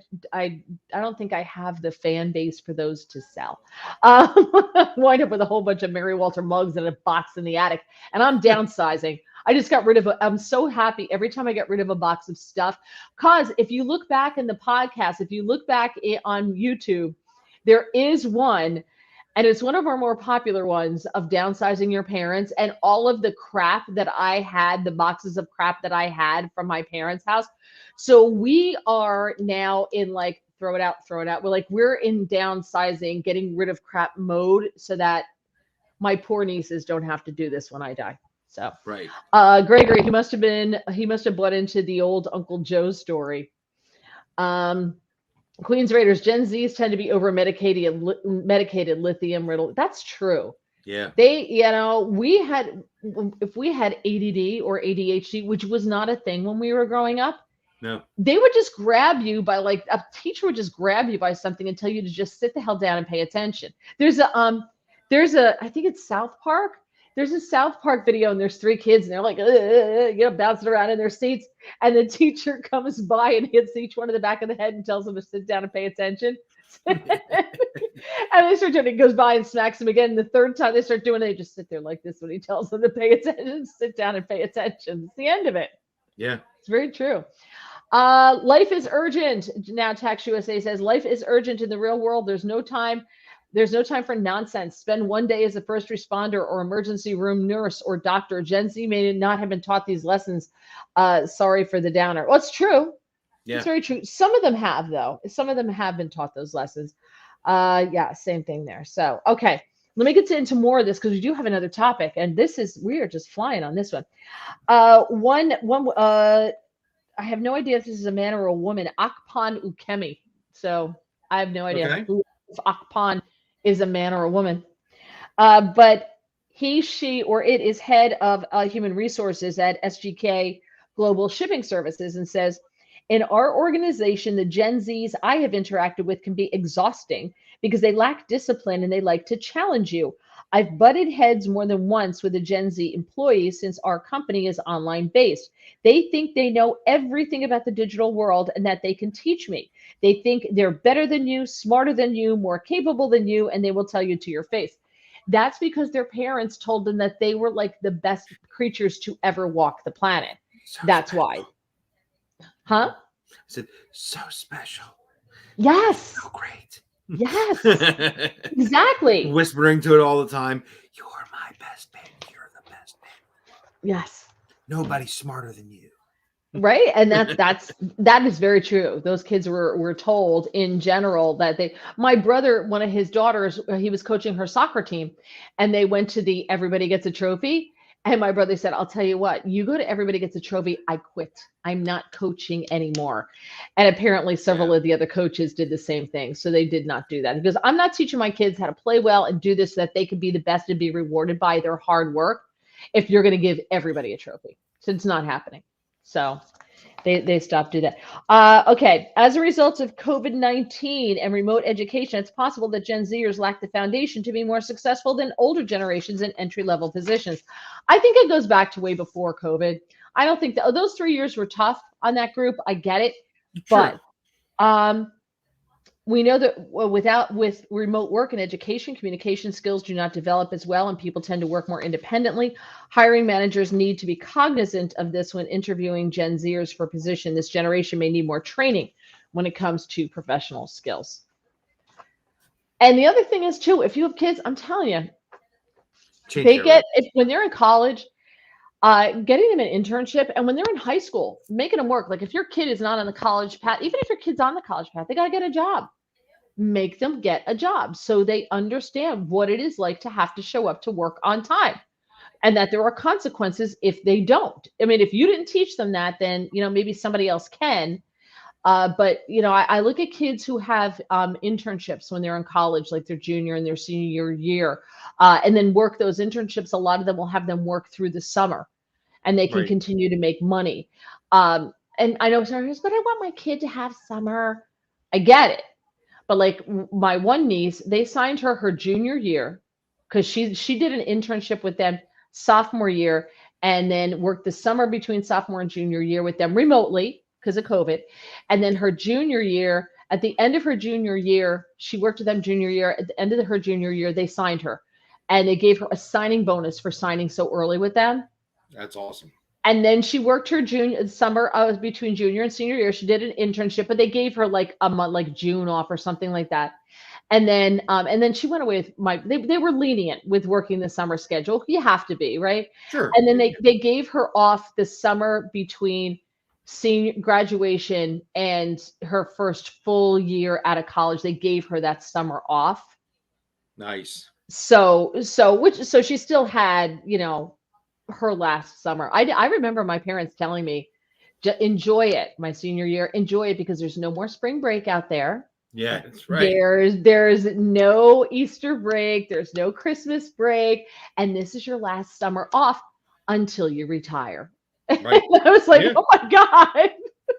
[SPEAKER 1] don't think I have the fan base for those to sell. Wind up with a whole bunch of Mary Walter mugs in a box in the attic, and I'm downsizing. I just got rid of I'm so happy every time I get rid of a box of stuff. Because if you look back in the podcast, if you look back on YouTube, there is one. And it's one of our more popular ones of downsizing your parents, and all of the crap that I had, the boxes of crap that I had from my parents' house. So we are now in like, throw it out, throw it out. We're in downsizing, getting rid of crap mode so that my poor nieces don't have to do this when I die. So,
[SPEAKER 2] right.
[SPEAKER 1] Gregory, he must have bought into the old Uncle Joe story. Queens Raiders, Gen Zs tend to be over medicated lithium riddle. That's true.
[SPEAKER 2] Yeah.
[SPEAKER 1] They, if we had ADD or ADHD, which was not a thing when we were growing up,
[SPEAKER 2] no,
[SPEAKER 1] they would just grab you by like a teacher would just grab you by something and tell you to just sit the hell down and pay attention. There's a I think it's South Park. There's a South Park video and there's 3 kids and they're like, bouncing around in their seats. And the teacher comes by and hits each one in the back of the head and tells them to sit down and pay attention. And they start doing it, goes by and smacks them again. The third time they start doing it, they just sit there like this when he tells them to pay attention, sit down and pay attention. It's the end of it.
[SPEAKER 2] Yeah.
[SPEAKER 1] It's very true. Life is urgent. Now Tax USA says life is urgent in the real world. There's no time for nonsense. Spend one day as a first responder or emergency room nurse or doctor. Gen Z may not have been taught these lessons. Sorry for the downer. Well, it's true. Yeah. It's very true. Some of them have, though. Some of them have been taught those lessons. Yeah, same thing there. So, okay. Let me get into more of this because we do have another topic. And we are just flying on this one. I have no idea if this is a man or a woman. Akpan Ukemi. So I have no idea if Akpan is a man or a woman. But he, she, or it is head of human resources at SGK Global Shipping Services and says, in our organization, the Gen Zs I have interacted with can be exhausting because they lack discipline and they like to challenge you. I've butted heads more than once with a Gen Z employee since our company is online based. They think they know everything about the digital world and that they can teach me. They think they're better than you, smarter than you, more capable than you, and they will tell you to your face. That's because their parents told them that they were like the best creatures to ever walk the planet. So that's special. Why. Huh?
[SPEAKER 2] I said, so special.
[SPEAKER 1] Yes.
[SPEAKER 2] So great.
[SPEAKER 1] Yes. Exactly.
[SPEAKER 2] Whispering to it all the time. You're my best man. You're the best man.
[SPEAKER 1] Yes.
[SPEAKER 2] Nobody's smarter than you.
[SPEAKER 1] Right. And that is very true. Those kids were told in general that my brother, one of his daughters, he was coaching her soccer team and they went to the everybody gets a trophy. And my brother said, I'll tell you what, you go to everybody gets a trophy. I quit. I'm not coaching anymore. And apparently several of the other coaches did the same thing. So they did not do that because I'm not teaching my kids how to play well and do this so that they can be the best and be rewarded by their hard work if you're going to give everybody a trophy. So it's not happening. So they stopped doing that. Okay. As a result of COVID-19 and remote education, it's possible that Gen Zers lack the foundation to be more successful than older generations in entry-level positions. I think it goes back to way before COVID. I don't think those 3 years were tough on that group. I get it. Sure. But we know that with remote work and education, communication skills do not develop as well, and people tend to work more independently. Hiring managers need to be cognizant of this when interviewing Gen Zers for position. This generation may need more training when it comes to professional skills. And the other thing is too, if you have kids, I'm telling you, when they're in college, getting them an internship, and when they're in high school, making them work. Like if your kid is not on the college path, even if your kid's on the college path, they got to get a job. make them get a job so they understand what it is like to have to show up to work on time and that there are consequences if they don't. I mean, if you didn't teach them that, then, maybe somebody else can. But I look at kids who have internships when they're in college, like their junior and their senior year, and then work those internships. A lot of them will have them work through the summer, and they can
[SPEAKER 2] Right.
[SPEAKER 1] continue to make money. And I know sometimes, but I want my kid to have summer. I get it, but like my one niece, they signed her junior year because she did an internship with them sophomore year, and then worked the summer between sophomore and junior year with them remotely because of COVID. And then her junior year, at the end of her junior year, she worked with them junior year. At the end of her junior year, they signed her, and they gave her a signing bonus for signing so early with them.
[SPEAKER 2] That's awesome.
[SPEAKER 1] And then she worked her junior summer between junior and senior year. She did an internship, but they gave her like a month, like June off or something like that. And then she went away with they were lenient with working the summer schedule. You have to be, right?
[SPEAKER 2] Sure.
[SPEAKER 1] And then they gave her off the summer between senior graduation and her first full year out of college. They gave her that summer off.
[SPEAKER 2] Nice.
[SPEAKER 1] So she still had, her last summer. I remember my parents telling me, enjoy it, my senior year, enjoy it because there's no more spring break out there.
[SPEAKER 2] Yeah, that's right.
[SPEAKER 1] There's no Easter break, there's no Christmas break, and this is your last summer off until you retire.
[SPEAKER 2] Right.
[SPEAKER 1] I was like,
[SPEAKER 2] Yeah.
[SPEAKER 1] oh my God.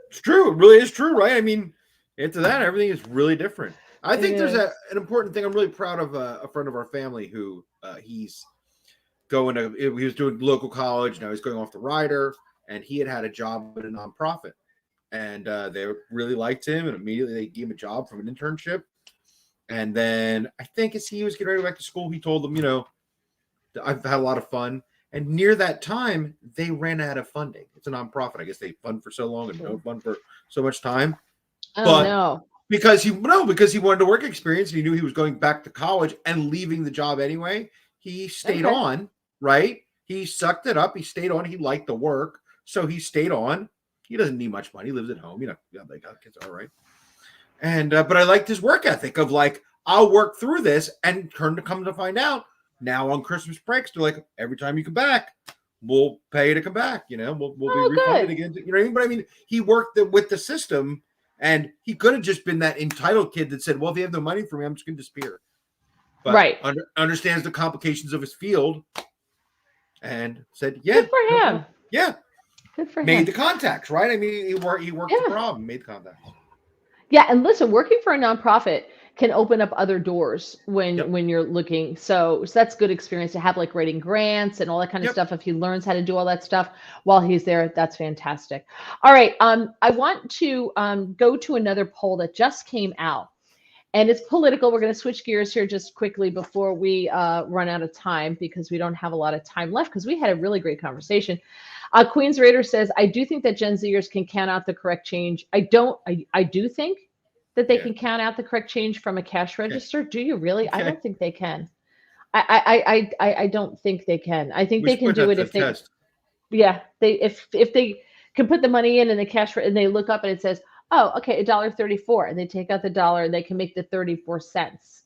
[SPEAKER 2] It's true. It really is true, right? I mean, into that, everything is really different. I think there's
[SPEAKER 1] Yeah.
[SPEAKER 2] an important thing. I'm really proud of a friend of our family who he's going to, he was doing local college. Now he's going off the rider, and he had a job at a nonprofit. And they really liked him, and immediately they gave him a job from an internship. And then I think as he was getting ready to go back to school, he told them, I've had a lot of fun. And near that time, they ran out of funding. It's a nonprofit. I guess they fund for so long and don't fund for so much time.
[SPEAKER 1] Oh
[SPEAKER 2] But
[SPEAKER 1] no.
[SPEAKER 2] because he wanted work experience, and he knew he was going back to college and leaving the job anyway, he stayed
[SPEAKER 1] Okay.
[SPEAKER 2] on, right? He sucked it up. He stayed on. He liked the work, so he stayed on. He doesn't need much money. He lives at home. They got kids, all right. And but I liked his work ethic of like, I'll work through this, and come to find out now on Christmas breaks, they're like, every time you come back, we'll pay you to come back. We'll be refunded
[SPEAKER 1] Good.
[SPEAKER 2] again. You know what I mean? But I mean, he worked with the system, and he could have just been that entitled kid that said, well, if you have no money for me, I'm just going to disappear. But
[SPEAKER 1] Right.
[SPEAKER 2] Understands the complications of his field, and said, yeah,
[SPEAKER 1] Good for
[SPEAKER 2] no
[SPEAKER 1] him.
[SPEAKER 2] problem. Yeah.
[SPEAKER 1] Good for
[SPEAKER 2] Made
[SPEAKER 1] him.
[SPEAKER 2] the contacts, right? I mean, he worked the problem, made the contacts.
[SPEAKER 1] Yeah, and listen, working for a nonprofit can open up other doors
[SPEAKER 2] Yep.
[SPEAKER 1] when you're looking. So that's good experience to have, like writing grants and all that kind of
[SPEAKER 2] Yep.
[SPEAKER 1] stuff. If he learns how to do all that stuff while he's there, that's fantastic. All right, I want to go to another poll that just came out, and it's political. We're going to switch gears here just quickly before we run out of time because we don't have a lot of time left because we had a really great conversation. Queen's Raider says, I do think that Gen Zers can count out the correct change. I do think that they can count out the correct change from a cash register. Do you really? I don't think they can. I don't think they can. I think they can do it if they, if they can put the money in and the cash and they look up and it says, oh, okay, $1.34, and they take out the dollar and they can make the 34 cents.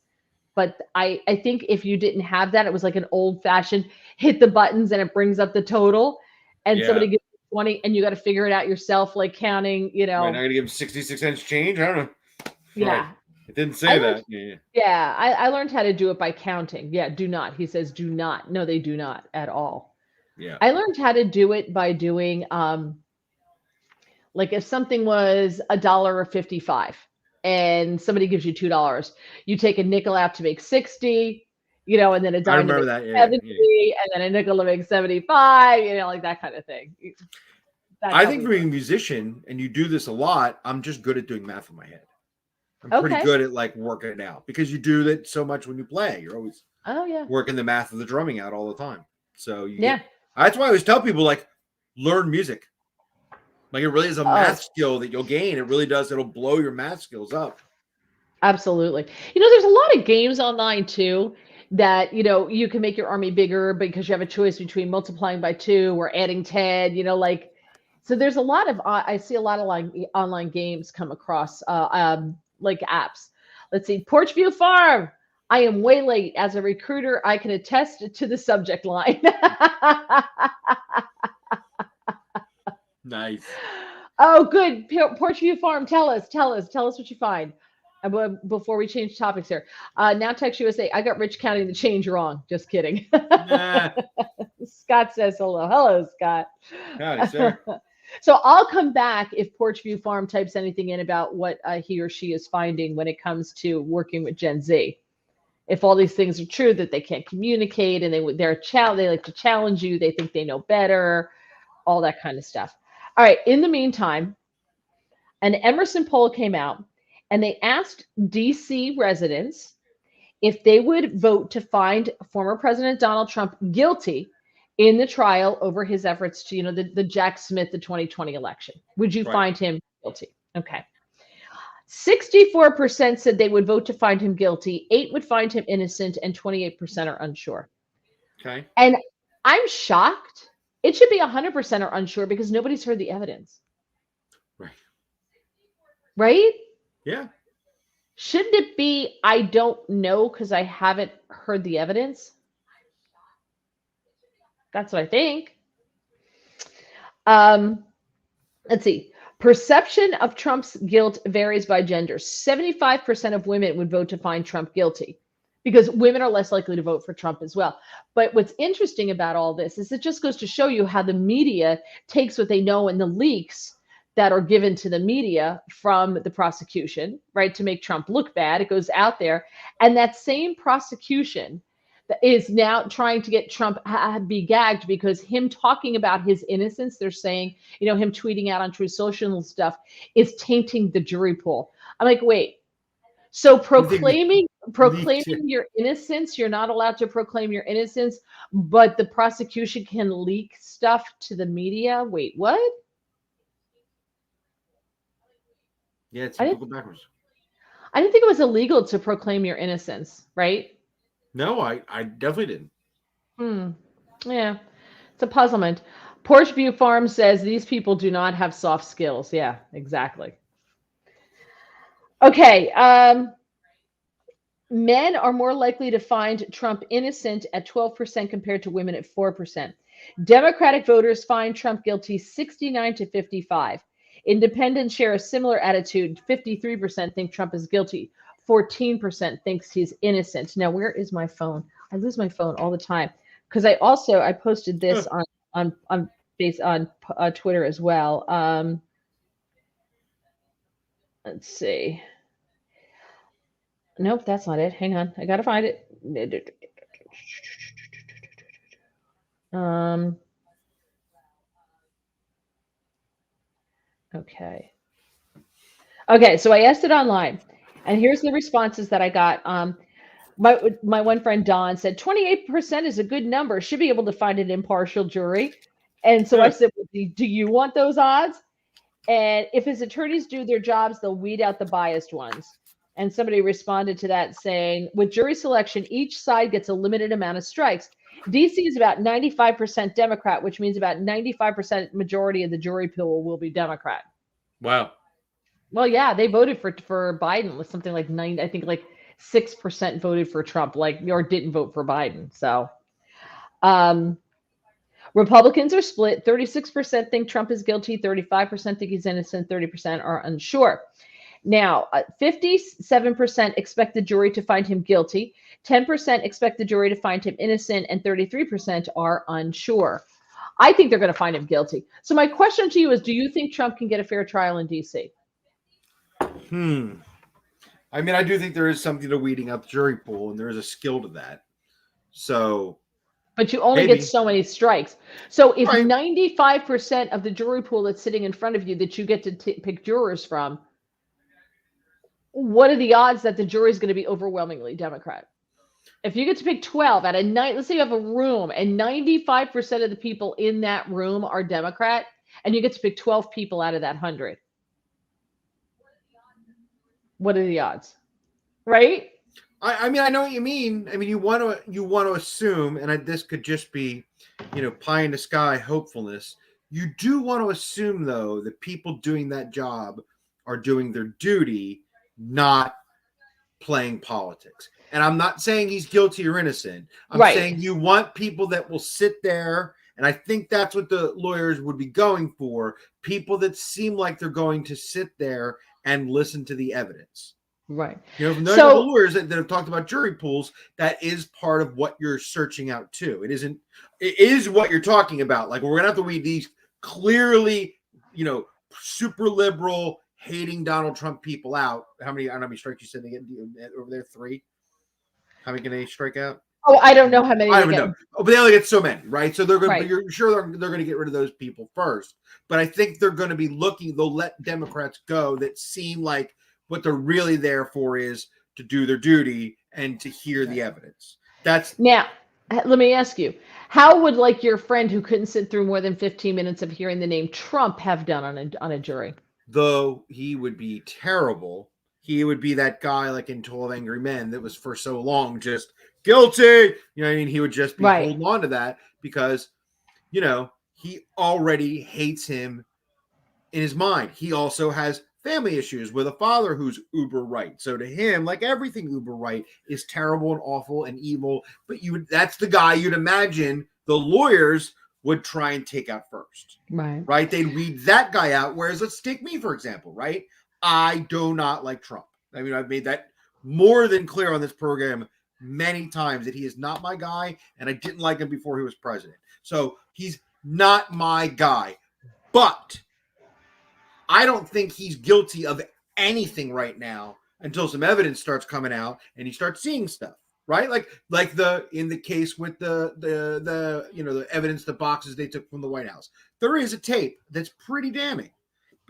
[SPEAKER 1] But I think if you didn't have that, it was like an old fashioned hit the buttons and it brings up the total, and somebody gives you 20 and you got to figure it out yourself, like counting,
[SPEAKER 2] Right, now I'm going to give him 66 cents change. I don't know.
[SPEAKER 1] Yeah.
[SPEAKER 2] Right. It didn't say that.
[SPEAKER 1] I learned how to do it by counting. Yeah, do not. He says do not. No, they do not at all.
[SPEAKER 2] Yeah.
[SPEAKER 1] I learned how to do it by doing like if something was $1.55 and somebody gives you $2, you take a nickel out to make 60, and then a dime to make 70, and then a nickel to make 75, like that kind of thing.
[SPEAKER 2] I think being a musician, and you do this a lot, I'm just good at doing math in my head. I'm pretty good at like working it out because you do that so much when you play. You're always working the math of the drumming out all the time. So that's why I always tell people, like, learn music. Like, it really is a math skill that you'll gain. It really does. It'll blow your math skills up.
[SPEAKER 1] Absolutely. There's a lot of games online too that, you can make your army bigger because you have a choice between multiplying by 2 or adding 10, so there's a lot of, I see a lot of like online games come across, like apps. Let's see. Porchview Farm. I am way late. As a recruiter, I can attest to the subject line.
[SPEAKER 2] Nice.
[SPEAKER 1] Oh, good. Porchview Farm. Tell us what you find. Before we change topics here. Now Text USA. I got Rich counting the change wrong. Just kidding.
[SPEAKER 2] Nah.
[SPEAKER 1] Scott says hello. Hello, Scott.
[SPEAKER 2] Howdy, sir.
[SPEAKER 1] So I'll come back if Porchview Farm types anything in about what he or she is finding when it comes to working with Gen Z. If all these things are true, that they can't communicate and they like to challenge you, they think they know better, all that kind of stuff. All right. In the meantime, an Emerson poll came out and they asked DC residents if they would vote to find former President Donald Trump guilty in the trial over his efforts to, the Jack Smith, the 2020 election. Would you find him guilty? Okay. 64% said they would vote to find him guilty, 8 would find him innocent, and 28% are unsure.
[SPEAKER 2] Okay.
[SPEAKER 1] And I'm shocked. It should be 100% are unsure because nobody's heard the evidence.
[SPEAKER 2] Right.
[SPEAKER 1] Right?
[SPEAKER 2] Yeah.
[SPEAKER 1] Shouldn't it be, I don't know because I haven't heard the evidence? That's what I think. Let's see. Perception of Trump's guilt varies by gender. 75% of women would vote to find Trump guilty because women are less likely to vote for Trump as well. But what's interesting about all this is it just goes to show you how the media takes what they know and the leaks that are given to the media from the prosecution, right, to make Trump look bad. It goes out there. And that same prosecution is now trying to get Trump be gagged because him talking about his innocence, they're saying, him tweeting out on Truth Social and stuff is tainting the jury pool. I'm like, wait, so proclaiming your innocence, you're not allowed to proclaim your innocence, but the prosecution can leak stuff to the media? Wait, what?
[SPEAKER 2] Yeah, it's go backwards.
[SPEAKER 1] I didn't think it was illegal to proclaim your innocence, right?
[SPEAKER 2] No, I definitely didn't.
[SPEAKER 1] Yeah, it's a puzzlement. Porchview Farm says these people do not have soft skills. Yeah, exactly. Okay. Men are more likely to find Trump innocent at 12% compared to women at 4%. Democratic voters find Trump guilty 69 to 55. Independents share a similar attitude. 53% think Trump is guilty. 14% thinks he's innocent. Now, where is my phone? I lose my phone all the time because I posted this on Twitter as well. Let's see. Nope, that's not it. Hang on, I gotta find it. Okay. Okay, so I asked it online, and here's the responses that I got. My one friend Don said 28% is a good number. Should be able to find an impartial jury. And so I said, well, do you want those odds? And if his attorneys do their jobs, they'll weed out the biased ones. And somebody responded to that saying, with jury selection, each side gets a limited amount of strikes. DC is about 95% Democrat, which means about 95% majority of the jury pool will be Democrat.
[SPEAKER 2] Wow.
[SPEAKER 1] Well, yeah, they voted for Biden with something like 9, I think like 6% voted for Trump, or didn't vote for Biden. So Republicans are split. 36% think Trump is guilty. 35% think he's innocent. 30% are unsure. Now, 57% expect the jury to find him guilty. 10% expect the jury to find him innocent. And 33% are unsure. I think they're going to find him guilty. So my question to you is, do you think Trump can get a fair trial in D.C.?
[SPEAKER 2] I mean, I do think there is something to weeding out the jury pool, and there is a skill to that. So,
[SPEAKER 1] but you only get so many strikes. So if 95% of the jury pool that's sitting in front of you that you get to pick jurors from, what are the odds that the jury is going to be overwhelmingly Democrat? If you get to pick 12 out of 9, let's say you have a room and 95% of the people in that room are Democrat, and you get to pick 12 people out of that 100. What are the odds? Right?
[SPEAKER 2] I mean, I know what you mean. I mean, you want to assume, and this could just be, pie in the sky hopefulness. You do want to assume, though, that people doing that job are doing their duty, not playing politics. And I'm not saying he's guilty or innocent. I'm
[SPEAKER 1] Right.
[SPEAKER 2] saying you want people that will sit there. And I think that's what the lawyers would be going for. People that seem like they're going to sit there and listen to the evidence.
[SPEAKER 1] Right.
[SPEAKER 2] You know, from the
[SPEAKER 1] So
[SPEAKER 2] lawyers that have talked about jury pools, that is part of what you're searching out too. It is what you're talking about. Like, we're going to have to read these clearly, super liberal, hating Donald Trump people out. I don't know how many strikes you said they get over there? 3? How many can they strike out?
[SPEAKER 1] Oh, I don't know how many.
[SPEAKER 2] I don't know. Oh, but they only get so many, right? So they're going.
[SPEAKER 1] Right.
[SPEAKER 2] But you're sure they're going to get rid of those people first. But I think they're going to be looking. They'll let Democrats go that seem like what they're really there for is to do their duty and to hear the evidence. That's
[SPEAKER 1] now. Let me ask you, how would like your friend who couldn't sit through more than 15 minutes of hearing the name Trump have done on a jury?
[SPEAKER 2] Though he would be terrible. He would be that guy like in 12 Angry Men that was for so long just guilty. You know what I mean? He would just be holding on to that because, he already hates him in his mind. He also has family issues with a father who's uber right. So to him, like everything uber right is terrible and awful and evil. But that's the guy you'd imagine the lawyers would try and take out first. Right? They'd weed that guy out. Whereas let's take me, for example, right? I do not like Trump. I mean, I've made that more than clear on this program many times that he is not my guy, and I didn't like him before he was president. So he's not my guy. But I don't think he's guilty of anything right now until some evidence starts coming out and you start seeing stuff, right? Like in the case with the evidence, the boxes they took from the White House. There is a tape that's pretty damning.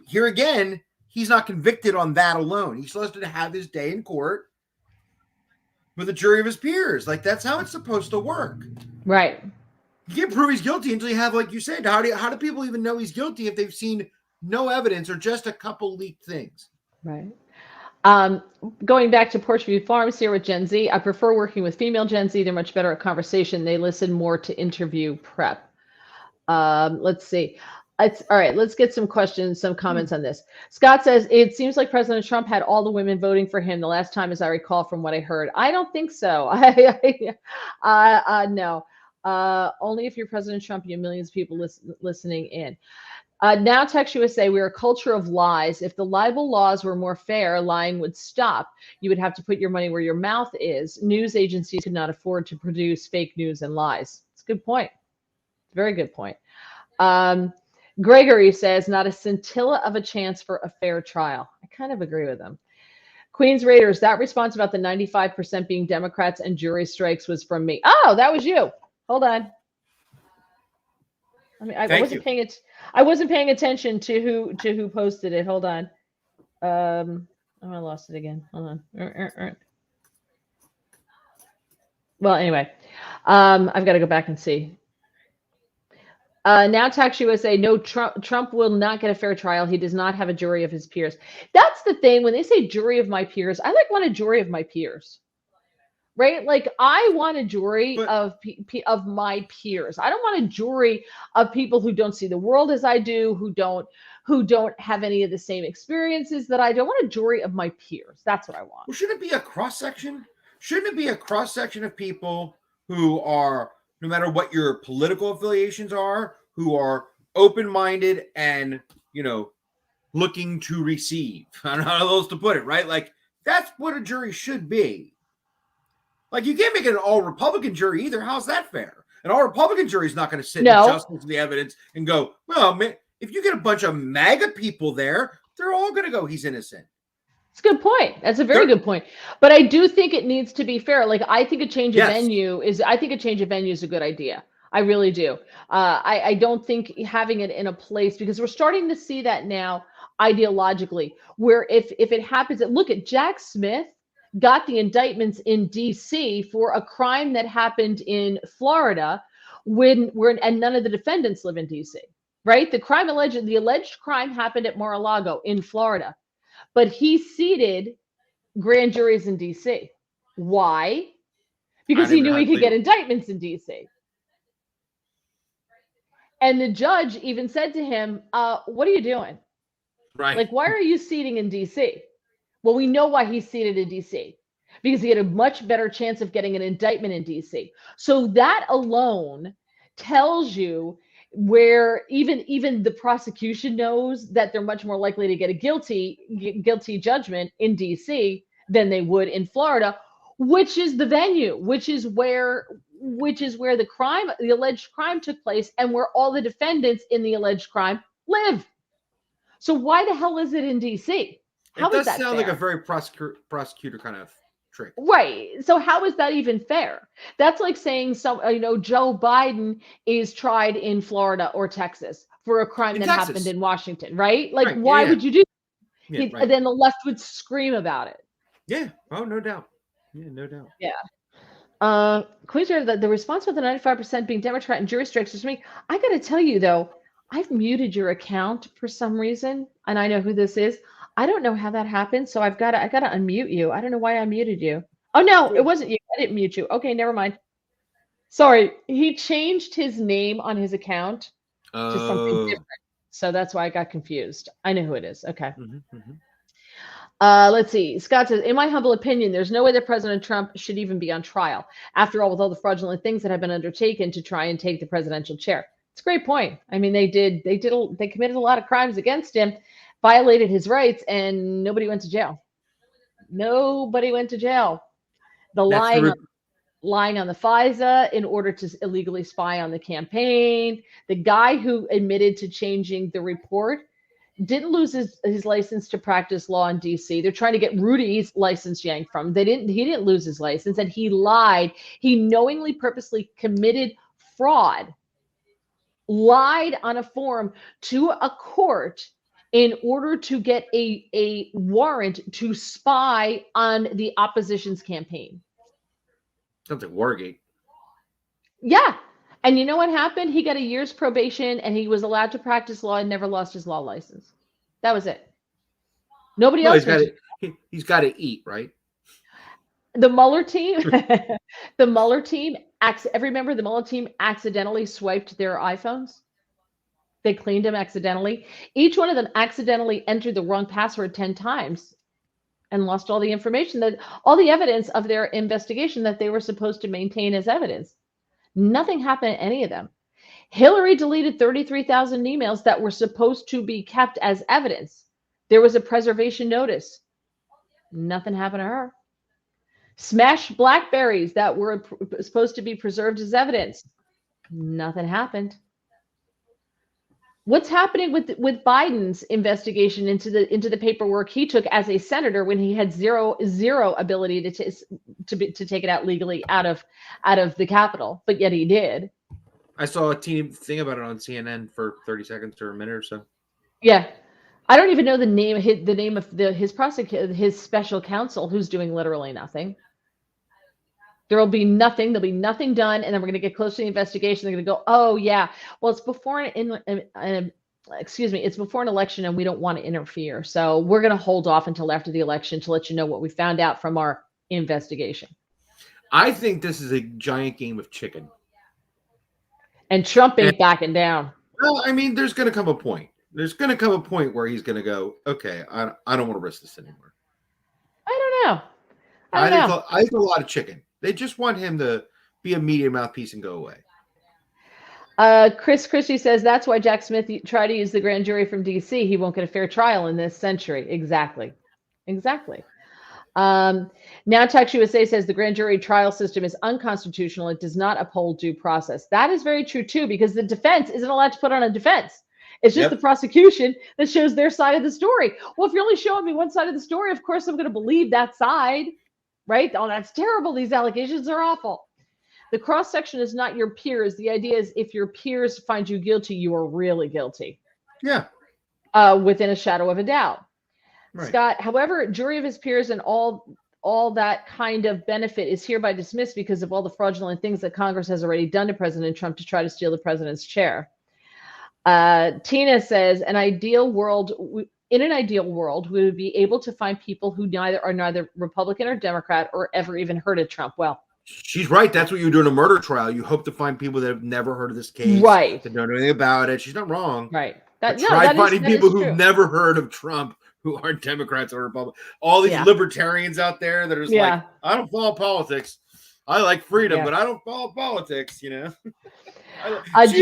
[SPEAKER 2] Here again, he's not convicted on that alone. He's supposed to have his day in court with a jury of his peers. Like, that's how it's supposed to work.
[SPEAKER 1] Right.
[SPEAKER 2] You can't prove he's guilty until you have, like you said, how do people even know he's guilty if they've seen no evidence or just a couple leaked things?
[SPEAKER 1] Right. Going back to Porch View Farms here with Gen Z, I prefer working with female Gen Z. They're much better at conversation. They listen more to interview prep. Let's see. All right. Let's get some questions, some comments on this. Scott says, it seems like President Trump had all the women voting for him the last time, as I recall from what I heard. I don't think so. No. Only if you're President Trump, you have millions of people listening in. Now Text USA, we're a culture of lies. If the libel laws were more fair, lying would stop. You would have to put your money where your mouth is. News agencies could not afford to produce fake news and lies. It's a good point. Very good point. Gregory says, not a scintilla of a chance for a fair trial. I kind of agree with him. Queens Raiders, that response about the 95% being Democrats and jury strikes was from me. Oh, that was you. Hold on. I mean, I wasn't paying attention to who posted it. Hold on. I lost it again. Hold on. Well, anyway, I've got to go back and see. Now Tax USA, no, Trump will not get a fair trial. He does not have a jury of his peers. That's the thing. When they say jury of my peers, I want a jury of my peers. Right? Like, I want a jury of my peers. I don't want a jury of people who don't see the world as I do, who don't have any of the same experiences that I do. I want a jury of my peers. That's what I want.
[SPEAKER 2] Well, shouldn't it be a cross-section? Shouldn't it be a cross-section of people who are, no matter what your political affiliations are, who are open-minded and, looking to receive? I don't know how else to put it, right? Like, that's what a jury should be. Like, you can't make it an all-Republican jury either. How's that fair? An all-Republican jury is not going to sit and just listen to the evidence and go, well, man, if you get a bunch of MAGA people there, they're all going to go, he's innocent.
[SPEAKER 1] It's a good point. That's a very good point. But I do think it needs to be fair. Like, I think a change of venue is a good idea. I really do. I don't think having it in a place, because we're starting to see that now ideologically, where if it happens, look at Jack Smith got the indictments in DC for a crime that happened in Florida and none of the defendants live in DC, right? The alleged crime happened at Mar-a-Lago in Florida, but he seated grand juries in DC. Why? Because he knew he could get indictments in DC. And the judge even said to him, what are you doing?
[SPEAKER 2] Right.
[SPEAKER 1] Like, why are you seating in DC? Well, we know why he's seated in DC. because he had a much better chance of getting an indictment in DC. So that alone tells you where even the prosecution knows that they're much more likely to get a guilty judgment in DC than they would in Florida, which is the venue, which is where the alleged crime took place, and where all the defendants in the alleged crime live. So why the hell is it in DC? How
[SPEAKER 2] it does
[SPEAKER 1] is that
[SPEAKER 2] sound
[SPEAKER 1] fair?
[SPEAKER 2] like a very prosecutor kind of trick.
[SPEAKER 1] Right. So how is that even fair? That's like saying Joe Biden is tried in Florida or Texas for a crime
[SPEAKER 2] In
[SPEAKER 1] that
[SPEAKER 2] Texas.
[SPEAKER 1] happened in Washington, right? Like,
[SPEAKER 2] Right.
[SPEAKER 1] why
[SPEAKER 2] Yeah.
[SPEAKER 1] would you do
[SPEAKER 2] Yeah,
[SPEAKER 1] that?
[SPEAKER 2] right.
[SPEAKER 1] Then the left would scream about it.
[SPEAKER 2] Yeah. Oh, no doubt. Yeah, no doubt.
[SPEAKER 1] Yeah. Queens, the response with the 95% being Democrat and jury strikes is me. I got to tell you, though, I've muted your account for some reason, and I know who this is. I don't know how that happened, so I got to unmute you. I don't know why I muted you. Oh, no, it wasn't you. I didn't mute you. Okay, never mind. Sorry. He changed his name on his account to something different. So that's why I got confused. I know who it is. Okay. Let's see. Scott says, in my humble opinion, there's no way that President Trump should even be on trial. After all, with all the fraudulent things that have been undertaken to try and take the presidential chair. It's a great point. I mean, they committed a lot of crimes against him, violated his rights, and nobody went to jail. Nobody went to jail. The lying on the FISA in order to illegally spy on the campaign. The guy who admitted to changing the report didn't lose his license to practice law in DC. They're trying to get Rudy's license yanked from him. He didn't lose his license, and he lied. He knowingly, purposely committed fraud, lied on a form to a court in order to get a warrant to spy on the opposition's campaign.
[SPEAKER 2] Sounds like Watergate.
[SPEAKER 1] Yeah. And you know what happened? He got a year's probation, and he was allowed to practice law and never lost his law license. That was it. Nobody else.
[SPEAKER 2] He's got to eat, right?
[SPEAKER 1] The Mueller team, remember the Mueller team accidentally swiped their iPhones. They cleaned them accidentally. Each one of them accidentally entered the wrong password 10 times and lost all the information, all the evidence of their investigation that they were supposed to maintain as evidence. Nothing happened to any of them. Hillary deleted 33,000 emails that were supposed to be kept as evidence. There was a preservation notice. Nothing happened to her. Smashed BlackBerries that were supposed to be preserved as evidence. Nothing happened. What's happening with Biden's investigation into the paperwork he took as a senator when he had zero ability to take it out legally out of the Capitol, but yet he did.
[SPEAKER 2] I saw a teeny thing about it on CNN for 30 seconds or a minute or so.
[SPEAKER 1] Yeah, I don't even know the name of his prosecutor, his special counsel, who's doing literally nothing. There'll be nothing done, and then we're going to get close to the investigation. They're going to go, oh yeah, well it's before it's before an election, and we don't want to interfere, so we're going to hold off until after the election to let you know what we found out from our investigation.
[SPEAKER 2] I think this is a giant game of chicken,
[SPEAKER 1] and Trump ain't backing down.
[SPEAKER 2] Well, I mean, there's going to come a point. There's going to come a point where he's going to go, okay, I don't want to risk this anymore.
[SPEAKER 1] I don't know.
[SPEAKER 2] I think a lot of chicken. They just want him to be a media mouthpiece and go away.
[SPEAKER 1] Chris Christie says that's why Jack Smith tried to use the grand jury from DC. He won't get a fair trial in this century. Exactly. Now Tax USA says the grand jury trial system is unconstitutional. It does not uphold due process. That is very true too, because the defense isn't allowed to put on a defense. It's just the prosecution that shows their side of the story. Well, if you're only showing me one side of the story, of course I'm going to believe that side. Right? Oh, that's terrible. These allegations are awful. The cross section is not your peers. The idea is if your peers find you guilty, you are really guilty.
[SPEAKER 2] Yeah.
[SPEAKER 1] Within a shadow of a doubt.
[SPEAKER 2] Right.
[SPEAKER 1] Scott, however, jury of his peers and all that kind of benefit is hereby dismissed because of all the fraudulent things that Congress has already done to President Trump to try to steal the president's chair. Tina says, in an ideal world, we would be able to find people who are neither Republican or Democrat or ever even heard of Trump. Well,
[SPEAKER 2] she's right. That's what you do in a murder trial. You hope to find people that have never heard of this case,
[SPEAKER 1] right?
[SPEAKER 2] That don't know anything about it. She's not wrong,
[SPEAKER 1] right?
[SPEAKER 2] Try finding people who've never heard of Trump who aren't Democrats or Republicans. All these
[SPEAKER 1] Yeah.
[SPEAKER 2] libertarians out there that are just
[SPEAKER 1] Yeah.
[SPEAKER 2] like, I don't follow politics. I like freedom,
[SPEAKER 1] Yeah.
[SPEAKER 2] but I don't follow politics, you know.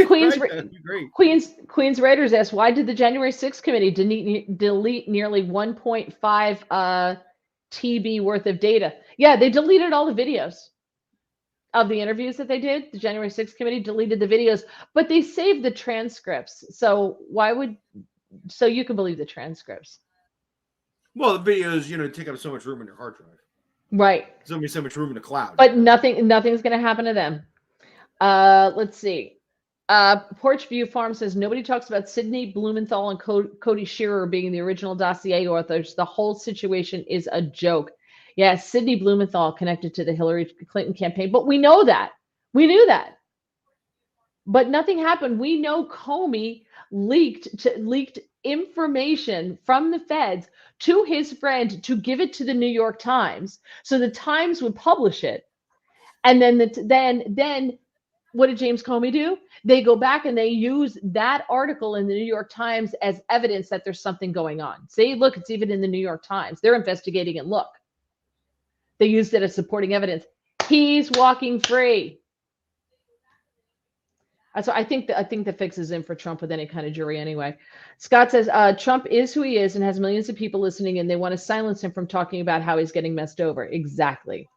[SPEAKER 1] Queen's
[SPEAKER 2] That'd be great.
[SPEAKER 1] Queen's Raiders asked, why did the January 6th committee delete nearly 1.5 TB worth of data? Yeah, they deleted all the videos of the interviews that they did. The January 6th committee deleted the videos, but they saved the transcripts. So so you can believe the transcripts.
[SPEAKER 2] Well, the videos, take up so much room in your hard drive.
[SPEAKER 1] Right.
[SPEAKER 2] There's only so much room in the cloud.
[SPEAKER 1] But nothing's going to happen to them. Let's see. Porchview Farm says nobody talks about Sidney Blumenthal and Cody Shearer being the original dossier authors. The whole situation is a joke. Yeah, Sidney Blumenthal connected to the Hillary Clinton campaign, but we know that. We knew that. But nothing happened. We know Comey leaked information from the feds to his friend to give it to the New York Times, so the Times would publish it. And then what did James Comey do? They go back and they use that article in the New York Times as evidence that there's something going on. Say, look, it's even in the New York Times. They're investigating it. Look, they used it as supporting evidence. He's walking free. So I think the fix is in for Trump with any kind of jury anyway. Scott says Trump is who he is and has millions of people listening, and they want to silence him from talking about how he's getting messed over. Exactly.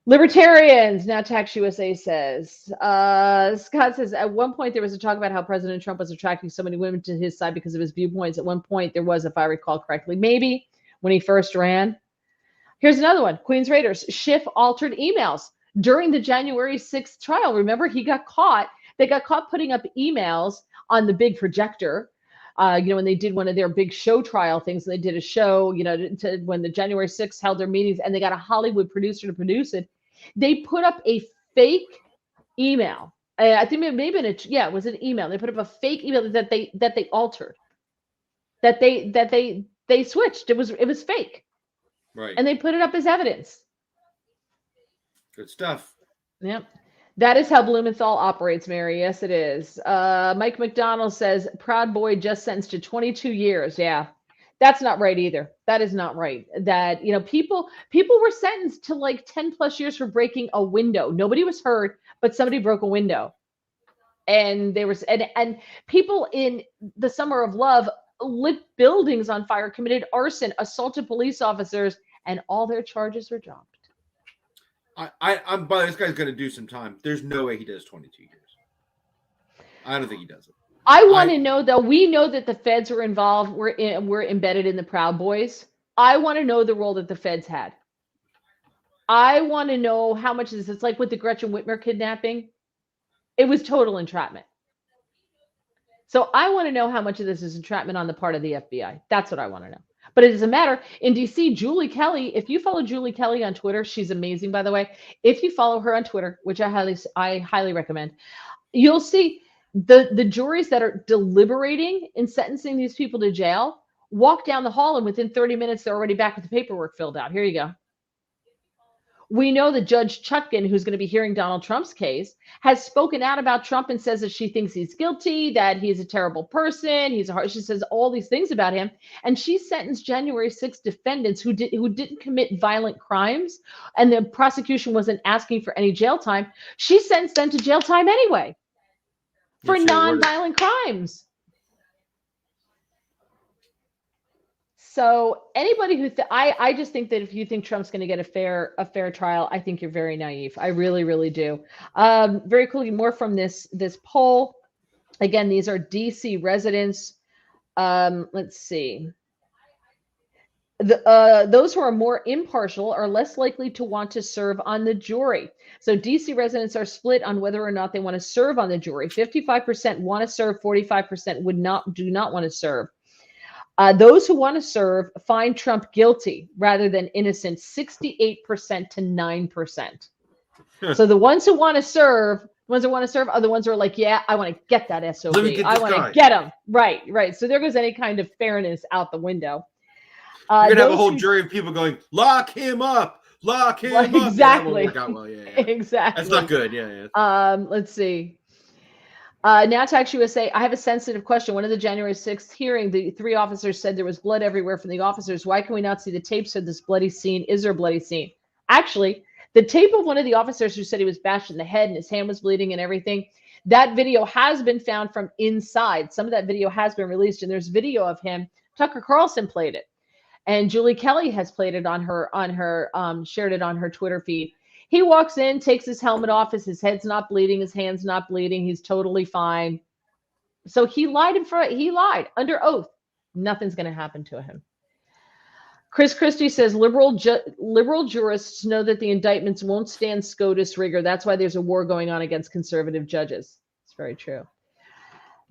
[SPEAKER 1] Libertarians, now Tax USA says. Scott says, at one point there was a talk about how President Trump was attracting so many women to his side because of his viewpoints. At one point there was, if I recall correctly, maybe when he first ran. Here's another one. Queen's Raiders. Schiff altered emails during the January 6th trial. Remember, he got caught. They got caught putting up emails on the big projector. When they did one of their big show trial things, they did a show, when the January 6th held their meetings, and they got a Hollywood producer to produce it. They put up a fake email. I think maybe it was an email. They put up a fake email that they altered, that they switched. It was fake,
[SPEAKER 2] right?
[SPEAKER 1] And they put it up as evidence.
[SPEAKER 2] Good stuff.
[SPEAKER 1] Yep. That is how Blumenthal operates, Mary. Yes, it is. Mike McDonald says, Proud Boy just sentenced to 22 years. Yeah, that's not right either. That is not right. That, people were sentenced to like 10 plus years for breaking a window. Nobody was hurt, but somebody broke a window. And there was, and people in the Summer of Love lit buildings on fire, committed arson, assaulted police officers, and all their charges were dropped.
[SPEAKER 2] I'm but this guy's going to do some time. There's no way he does 22 years. I don't think he does it.
[SPEAKER 1] I want to know, though. We know that the feds were involved. We're embedded in the Proud Boys. I want to know the role that the feds had. I want to know how much of this. It's like with the Gretchen Whitmer kidnapping. It was total entrapment. So I want to know how much of this is entrapment on the part of the FBI. That's what I want to know. But it doesn't matter. In DC, Julie Kelly, if you follow Julie Kelly on Twitter, she's amazing, by the way. If you follow her on Twitter, which I highly recommend, you'll see the juries that are deliberating in sentencing these people to jail walk down the hall, and within 30 minutes, they're already back with the paperwork filled out. Here you go. We know that Judge Chutkan, who's going to be hearing Donald Trump's case, has spoken out about Trump and says that she thinks he's guilty, that he's a terrible person. She says all these things about him. And she sentenced January 6th defendants who didn't commit violent crimes, and the prosecution wasn't asking for any jail time. She sentenced them to jail time anyway for non-violent crimes. So anybody who I just think that if you think Trump's going to get a fair trial, I think you're very naive. I really, really do. Very quickly, more from this poll. Again, these are DC residents. Let's see. Those who are more impartial are less likely to want to serve on the jury. So DC residents are split on whether or not they want to serve on the jury. 55% want to serve, 45% do not want to serve. Those who want to serve find Trump guilty rather than innocent, 68% to 9%. So the ones who want to serve, are the ones who are like, yeah, I want to get that SOB. I want to get him. Right. So there goes any kind of fairness out the window.
[SPEAKER 2] You're going to have a whole jury of people going, lock him up. Exactly.
[SPEAKER 1] Yeah, that won't work
[SPEAKER 2] out well. Yeah.
[SPEAKER 1] Exactly.
[SPEAKER 2] That's not good. Yeah.
[SPEAKER 1] Let's see. Now Tax USA, I have a sensitive question. One of the January 6th hearing, the 3 officers said there was blood everywhere from the officers. Why can we not see the tapes of this bloody scene? Is there a bloody scene? Actually, the tape of one of the officers who said he was bashed in the head and his hand was bleeding and everything, that video has been found from inside. Some of that video has been released, and there's video of him. Tucker Carlson played it, and Julie Kelly has played it shared it on her Twitter feed. He walks in, takes his helmet off, his head's not bleeding, his hand's not bleeding, he's totally fine. So he lied he lied under oath. Nothing's going to happen to him. Chris Christie says liberal jurists know that the indictments won't stand SCOTUS rigor. That's why there's a war going on against conservative judges. It's very true.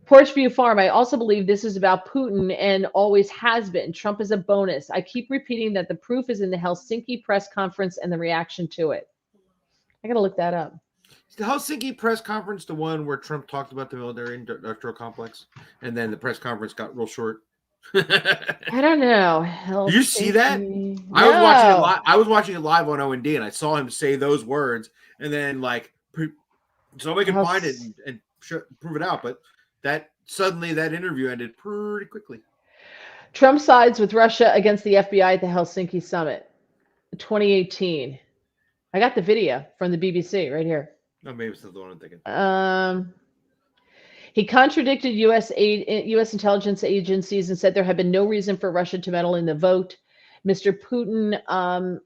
[SPEAKER 1] Porchview Farm, I also believe this is about Putin and always has been. Trump is a bonus. I keep repeating that the proof is in the Helsinki press conference and the reaction to it. I got to look that up.
[SPEAKER 2] Is the Helsinki press conference the one where Trump talked about the military industrial complex and then the press conference got real short?
[SPEAKER 1] I don't know. Helsinki.
[SPEAKER 2] Did you see that?
[SPEAKER 1] No.
[SPEAKER 2] I was watching it live on O&D and I saw him say those words and then like somebody can find it and prove it out. But that suddenly that interview ended pretty quickly.
[SPEAKER 1] Trump sides with Russia against the FBI at the Helsinki summit, 2018. I got the video from the BBC right here.
[SPEAKER 2] Oh, maybe it's not the one I'm thinking.
[SPEAKER 1] He contradicted U.S. intelligence agencies and said there had been no reason for Russia to meddle in the vote. Mr. Putin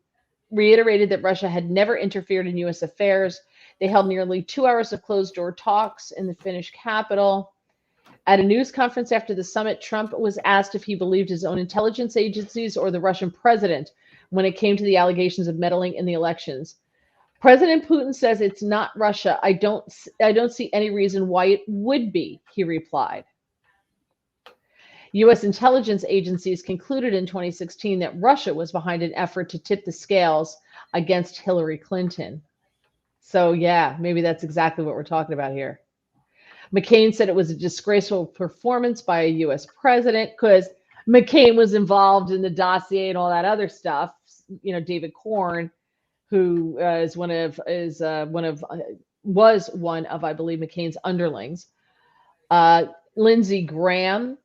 [SPEAKER 1] reiterated that Russia had never interfered in U.S. affairs. They held nearly 2 hours of closed-door talks in the Finnish capital. At a news conference after the summit, Trump was asked if he believed his own intelligence agencies or the Russian president when it came to the allegations of meddling in the elections. President Putin says it's not Russia. I don't see any reason why it would be, he replied. U.S. intelligence agencies concluded in 2016 that Russia was behind an effort to tip the scales against Hillary Clinton. So yeah, maybe that's exactly what we're talking about here. McCain said it was a disgraceful performance by a U.S. president because McCain was involved in the dossier and all that other stuff. You know, David Corn, who was one of, I believe, McCain's underlings. Lindsey Graham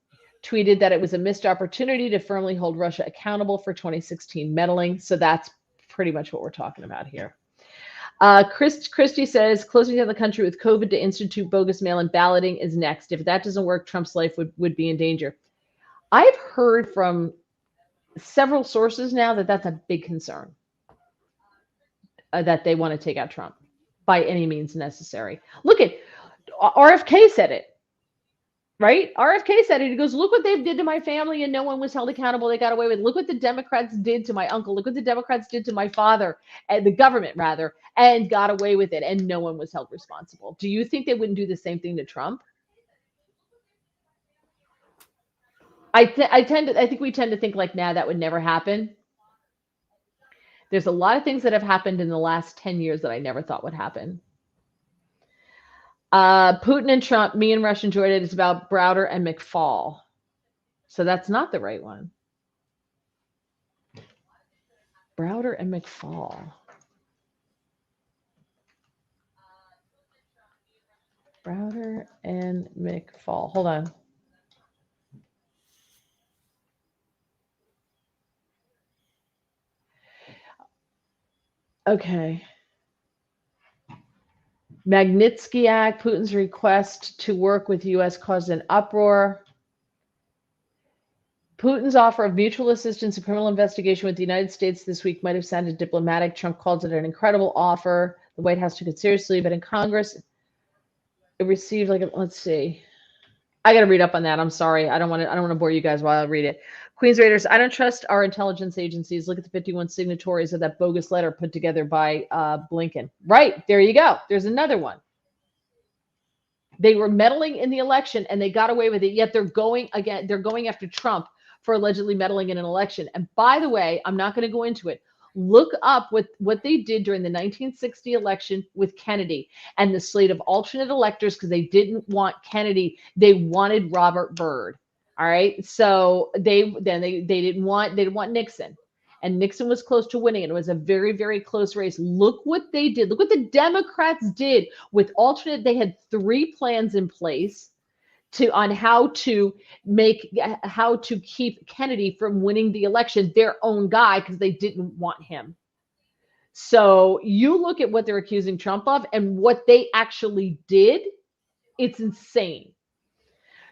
[SPEAKER 1] tweeted that it was a missed opportunity to firmly hold Russia accountable for 2016 meddling. So that's pretty much what we're talking about here. Christie says closing down the country with COVID to institute bogus mail-in balloting is next. If that doesn't work, Trump's life would be in danger. I've heard from several sources now that that's a big concern, that they want to take out Trump by any means necessary. Look at RFK said it, right? RFK said it. He goes, look what they did to my family and no one was held accountable. They got away with it. Look what the Democrats did to my uncle. Look what the Democrats did to my father, and the government rather, and got away with it. And no one was held responsible. Do you think they wouldn't do the same thing to Trump? I think we tend to think like, nah, that would never happen. There's a lot of things that have happened in the last 10 years that I never thought would happen. Putin and Trump, me and Rush enjoyed it. It's about Browder and McFaul. So that's not the right one. Browder and McFaul. Browder and McFaul. Hold on. Okay. Magnitsky Act, Putin's request to work with U.S. caused an uproar. Putin's offer of mutual assistance in criminal investigation with the United States this week might have sounded diplomatic. Trump calls it an incredible offer. The White House took it seriously, but in Congress, it received let's see. I got to read up on that. I'm sorry. I don't want to bore you guys while I read it. Queens Raiders, I don't trust our intelligence agencies. Look at the 51 signatories of that bogus letter put together by Blinken. Right. There you go. There's another one. They were meddling in the election and they got away with it. Yet they're going after Trump for allegedly meddling in an election. And by the way, I'm not going to go into it. Look up what they did during the 1960 election with Kennedy and the slate of alternate electors, because they didn't want Kennedy. They wanted Robert Byrd. All right. So they didn't want Nixon. and Nixon was close to winning. It was a very, very close race. Look what they did. Look what the Democrats did with alternate. They had 3 plans in place on how to keep Kennedy from winning the election, their own guy, because they didn't want him. So you look at what they're accusing Trump of and what they actually did, it's insane.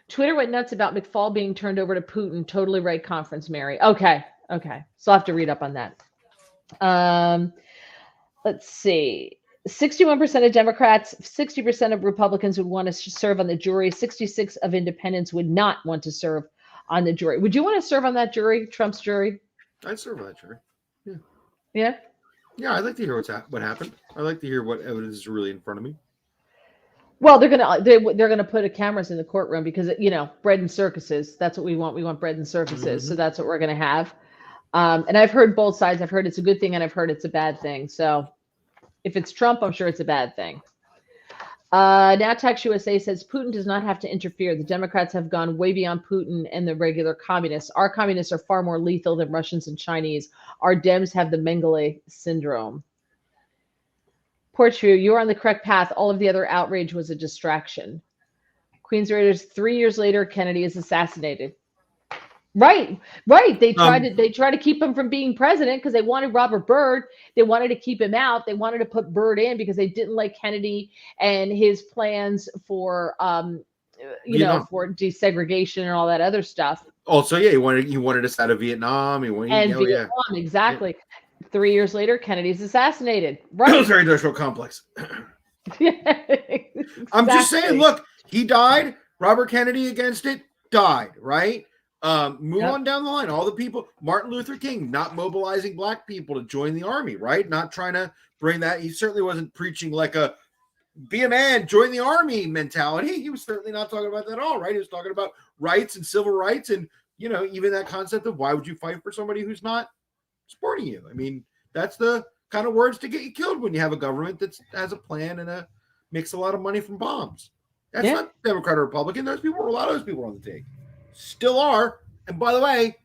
[SPEAKER 1] Twitter went nuts about McFaul being turned over to Putin. Totally right conference, Mary. Okay. So I'll have to read up on that. Let's see. 61% of Democrats, 60% of Republicans would want to serve on the jury. 66% of independents would not want to serve on the jury. Would you want to serve on that jury, Trump's jury?
[SPEAKER 2] I'd serve on that jury. Yeah.
[SPEAKER 1] Yeah?
[SPEAKER 2] Yeah, I'd like to hear what happened. I'd like to hear what evidence is really in front of me.
[SPEAKER 1] Well, they're gonna put cameras in the courtroom because bread and circuses. That's what we want. We want bread and circuses. So that's what we're gonna have. And I've heard both sides. I've heard it's a good thing and I've heard it's a bad thing. So if it's Trump, I'm sure it's a bad thing. Now Tax USA says Putin does not have to interfere. The Democrats have gone way beyond Putin and the regular communists. Our communists are far more lethal than Russians and Chinese. Our Dems have the Mengele syndrome. Portview, you are on the correct path. All of the other outrage was a distraction. Queen's Raiders, 3 years later, Kennedy is assassinated. Right. They tried to keep him from being president because they wanted Robert Byrd. They wanted to keep him out. They wanted to put Byrd in because they didn't like Kennedy and his plans for for desegregation and all that other stuff.
[SPEAKER 2] Also, yeah, he wanted us out of Vietnam.
[SPEAKER 1] Vietnam, exactly. Yeah. 3 years later, Kennedy's assassinated. Right.
[SPEAKER 2] Military industrial complex. Exactly. I'm just saying, look, he died. Robert Kennedy against it died, right? Move on down the line. All the people, Martin Luther King, not mobilizing black people to join the army, right? Not trying to bring that. He certainly wasn't preaching like be a man, join the army mentality. He was certainly not talking about that at all, right? He was talking about rights and civil rights and, even that concept of why would you fight for somebody who's not supporting you? I mean, that's the kind of words to get you killed when you have a government that has a plan and makes a lot of money from bombs. That's not Democrat or Republican. A lot of those people are on the take. Still are. And by the way,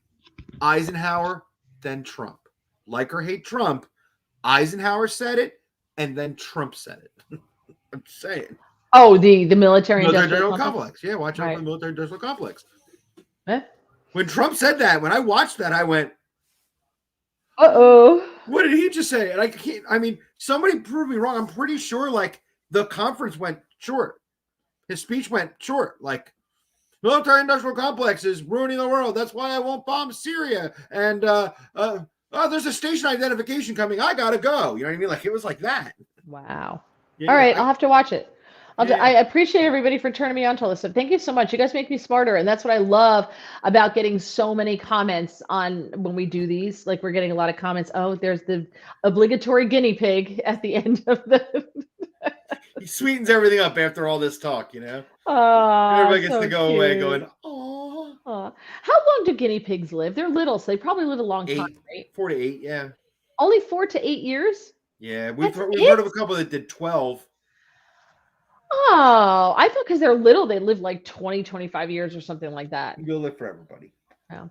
[SPEAKER 2] Eisenhower, then Trump. Like or hate Trump, Eisenhower said it, and then Trump said it. I'm saying.
[SPEAKER 1] Oh, the military industrial
[SPEAKER 2] complex. Yeah, watch out for the military industrial complex. When Trump said that, when I watched that, I went,
[SPEAKER 1] uh-oh.
[SPEAKER 2] What did he just say? And somebody proved me wrong. I'm pretty sure the conference went short. His speech went short. Military industrial complex is ruining the world. That's why I won't bomb Syria. And there's a station identification coming. I gotta go. You know what I mean? It was like that.
[SPEAKER 1] Wow. Yeah, all right, I'll have to watch it. I appreciate everybody for turning me on to all this stuff. Thank you so much. You guys make me smarter. And that's what I love about getting so many comments on when we do these. We're getting a lot of comments. Oh, there's the obligatory guinea pig at the end of the...
[SPEAKER 2] He sweetens everything up after all this talk, everybody gets to go away going, oh.
[SPEAKER 1] How long do guinea pigs live? They're little, so they probably live a long time, right?
[SPEAKER 2] 4 to 8, yeah.
[SPEAKER 1] Only 4 to 8 years?
[SPEAKER 2] Yeah, we've heard of a couple that did 12.
[SPEAKER 1] Oh, I thought because they're little, they live 20, 25 years or something like that.
[SPEAKER 2] You'll live for everybody.
[SPEAKER 1] Oh.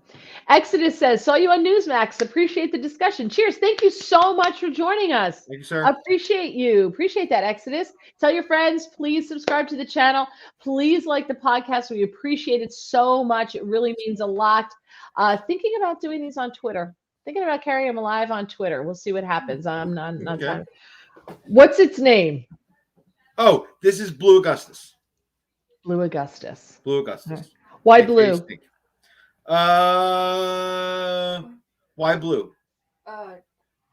[SPEAKER 1] Exodus says, saw you on Newsmax. Appreciate the discussion. Cheers. Thank you so much for joining us.
[SPEAKER 2] Thank you, sir.
[SPEAKER 1] Appreciate you. Appreciate that, Exodus. Tell your friends, please subscribe to the channel. Please like the podcast. We appreciate it so much. It really means a lot. Thinking about doing these on Twitter. Thinking about carrying them live on Twitter. We'll see what happens. I'm not okay. What's its name?
[SPEAKER 2] Oh, this is Blue Augustus.
[SPEAKER 1] Blue Augustus.
[SPEAKER 2] Blue Augustus.
[SPEAKER 1] Right. Why blue?
[SPEAKER 2] Why blue?
[SPEAKER 3] I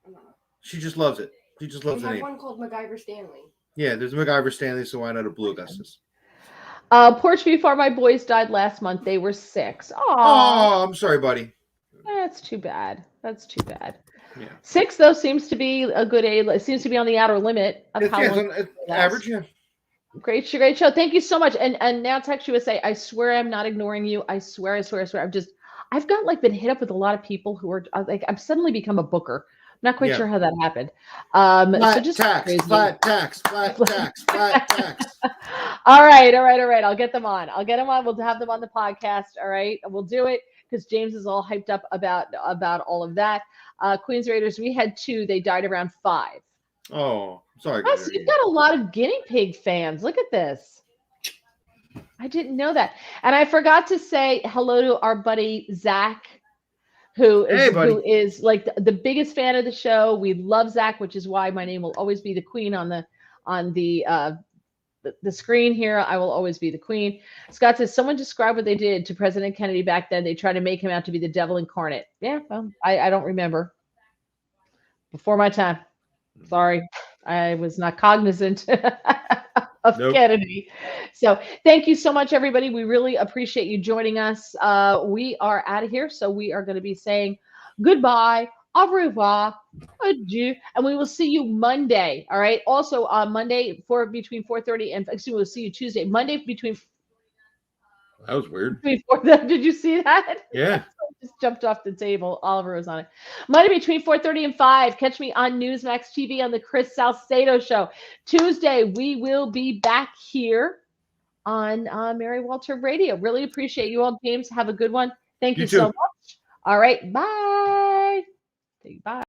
[SPEAKER 3] don't know.
[SPEAKER 2] She just loves it. She just loves the name.
[SPEAKER 3] There's one called MacGyver Stanley.
[SPEAKER 2] Yeah, there's a MacGyver Stanley, so why not a Blue Augustus?
[SPEAKER 1] Porch before my boys died last month. They were 6.
[SPEAKER 2] Oh, I'm sorry, buddy.
[SPEAKER 1] That's too bad. That's too bad.
[SPEAKER 2] Yeah.
[SPEAKER 1] 6 though seems to be a good age. It seems to be on the outer limit of how long
[SPEAKER 2] it's average. Yeah.
[SPEAKER 1] Great show. Thank you so much. And now Text USA, I swear I'm not ignoring you. I swear. I've got been hit up with a lot of people who are I've suddenly become a booker Not quite
[SPEAKER 2] Yeah.
[SPEAKER 1] sure how that happened.
[SPEAKER 2] Flat
[SPEAKER 1] just
[SPEAKER 2] tax,
[SPEAKER 1] crazy.
[SPEAKER 2] flat tax, flat tax, flat tax.
[SPEAKER 1] All right. I'll get them on. We'll have them on the podcast. All right. We'll do it because James is all hyped up about all of that. Queens Raiders, we had 2. They died around 5.
[SPEAKER 2] Oh, sorry.
[SPEAKER 1] Yes, you've got a lot of guinea pig fans. Look at this. I didn't know that. And I forgot to say hello to our buddy Zach, who is like the biggest fan of the show. We love Zach, which is why my name will always be the Queen on the screen here. I will always be the Queen. Scott says, someone describe what they did to President Kennedy back then. They tried to make him out to be the devil incarnate. Yeah, well, I don't remember. Before my time. Sorry, I was not cognizant of Kennedy. So thank you so much, everybody. We really appreciate you joining us. We are out of here. So we are going to be saying goodbye, au revoir, adieu, and we will see you Monday. All right. Also on Monday between 4:30 and we'll see you Tuesday. Monday between.
[SPEAKER 2] That was weird.
[SPEAKER 1] Did you see that?
[SPEAKER 2] Yeah.
[SPEAKER 1] Just jumped off the table. Oliver was on it. Monday between 4:30 and 5. Catch me on Newsmax TV on the Chris Salcedo Show. Tuesday, we will be back here on Mary Walter Radio. Really appreciate you all, James. Have a good one. Thank you so much. All right. Bye. Bye.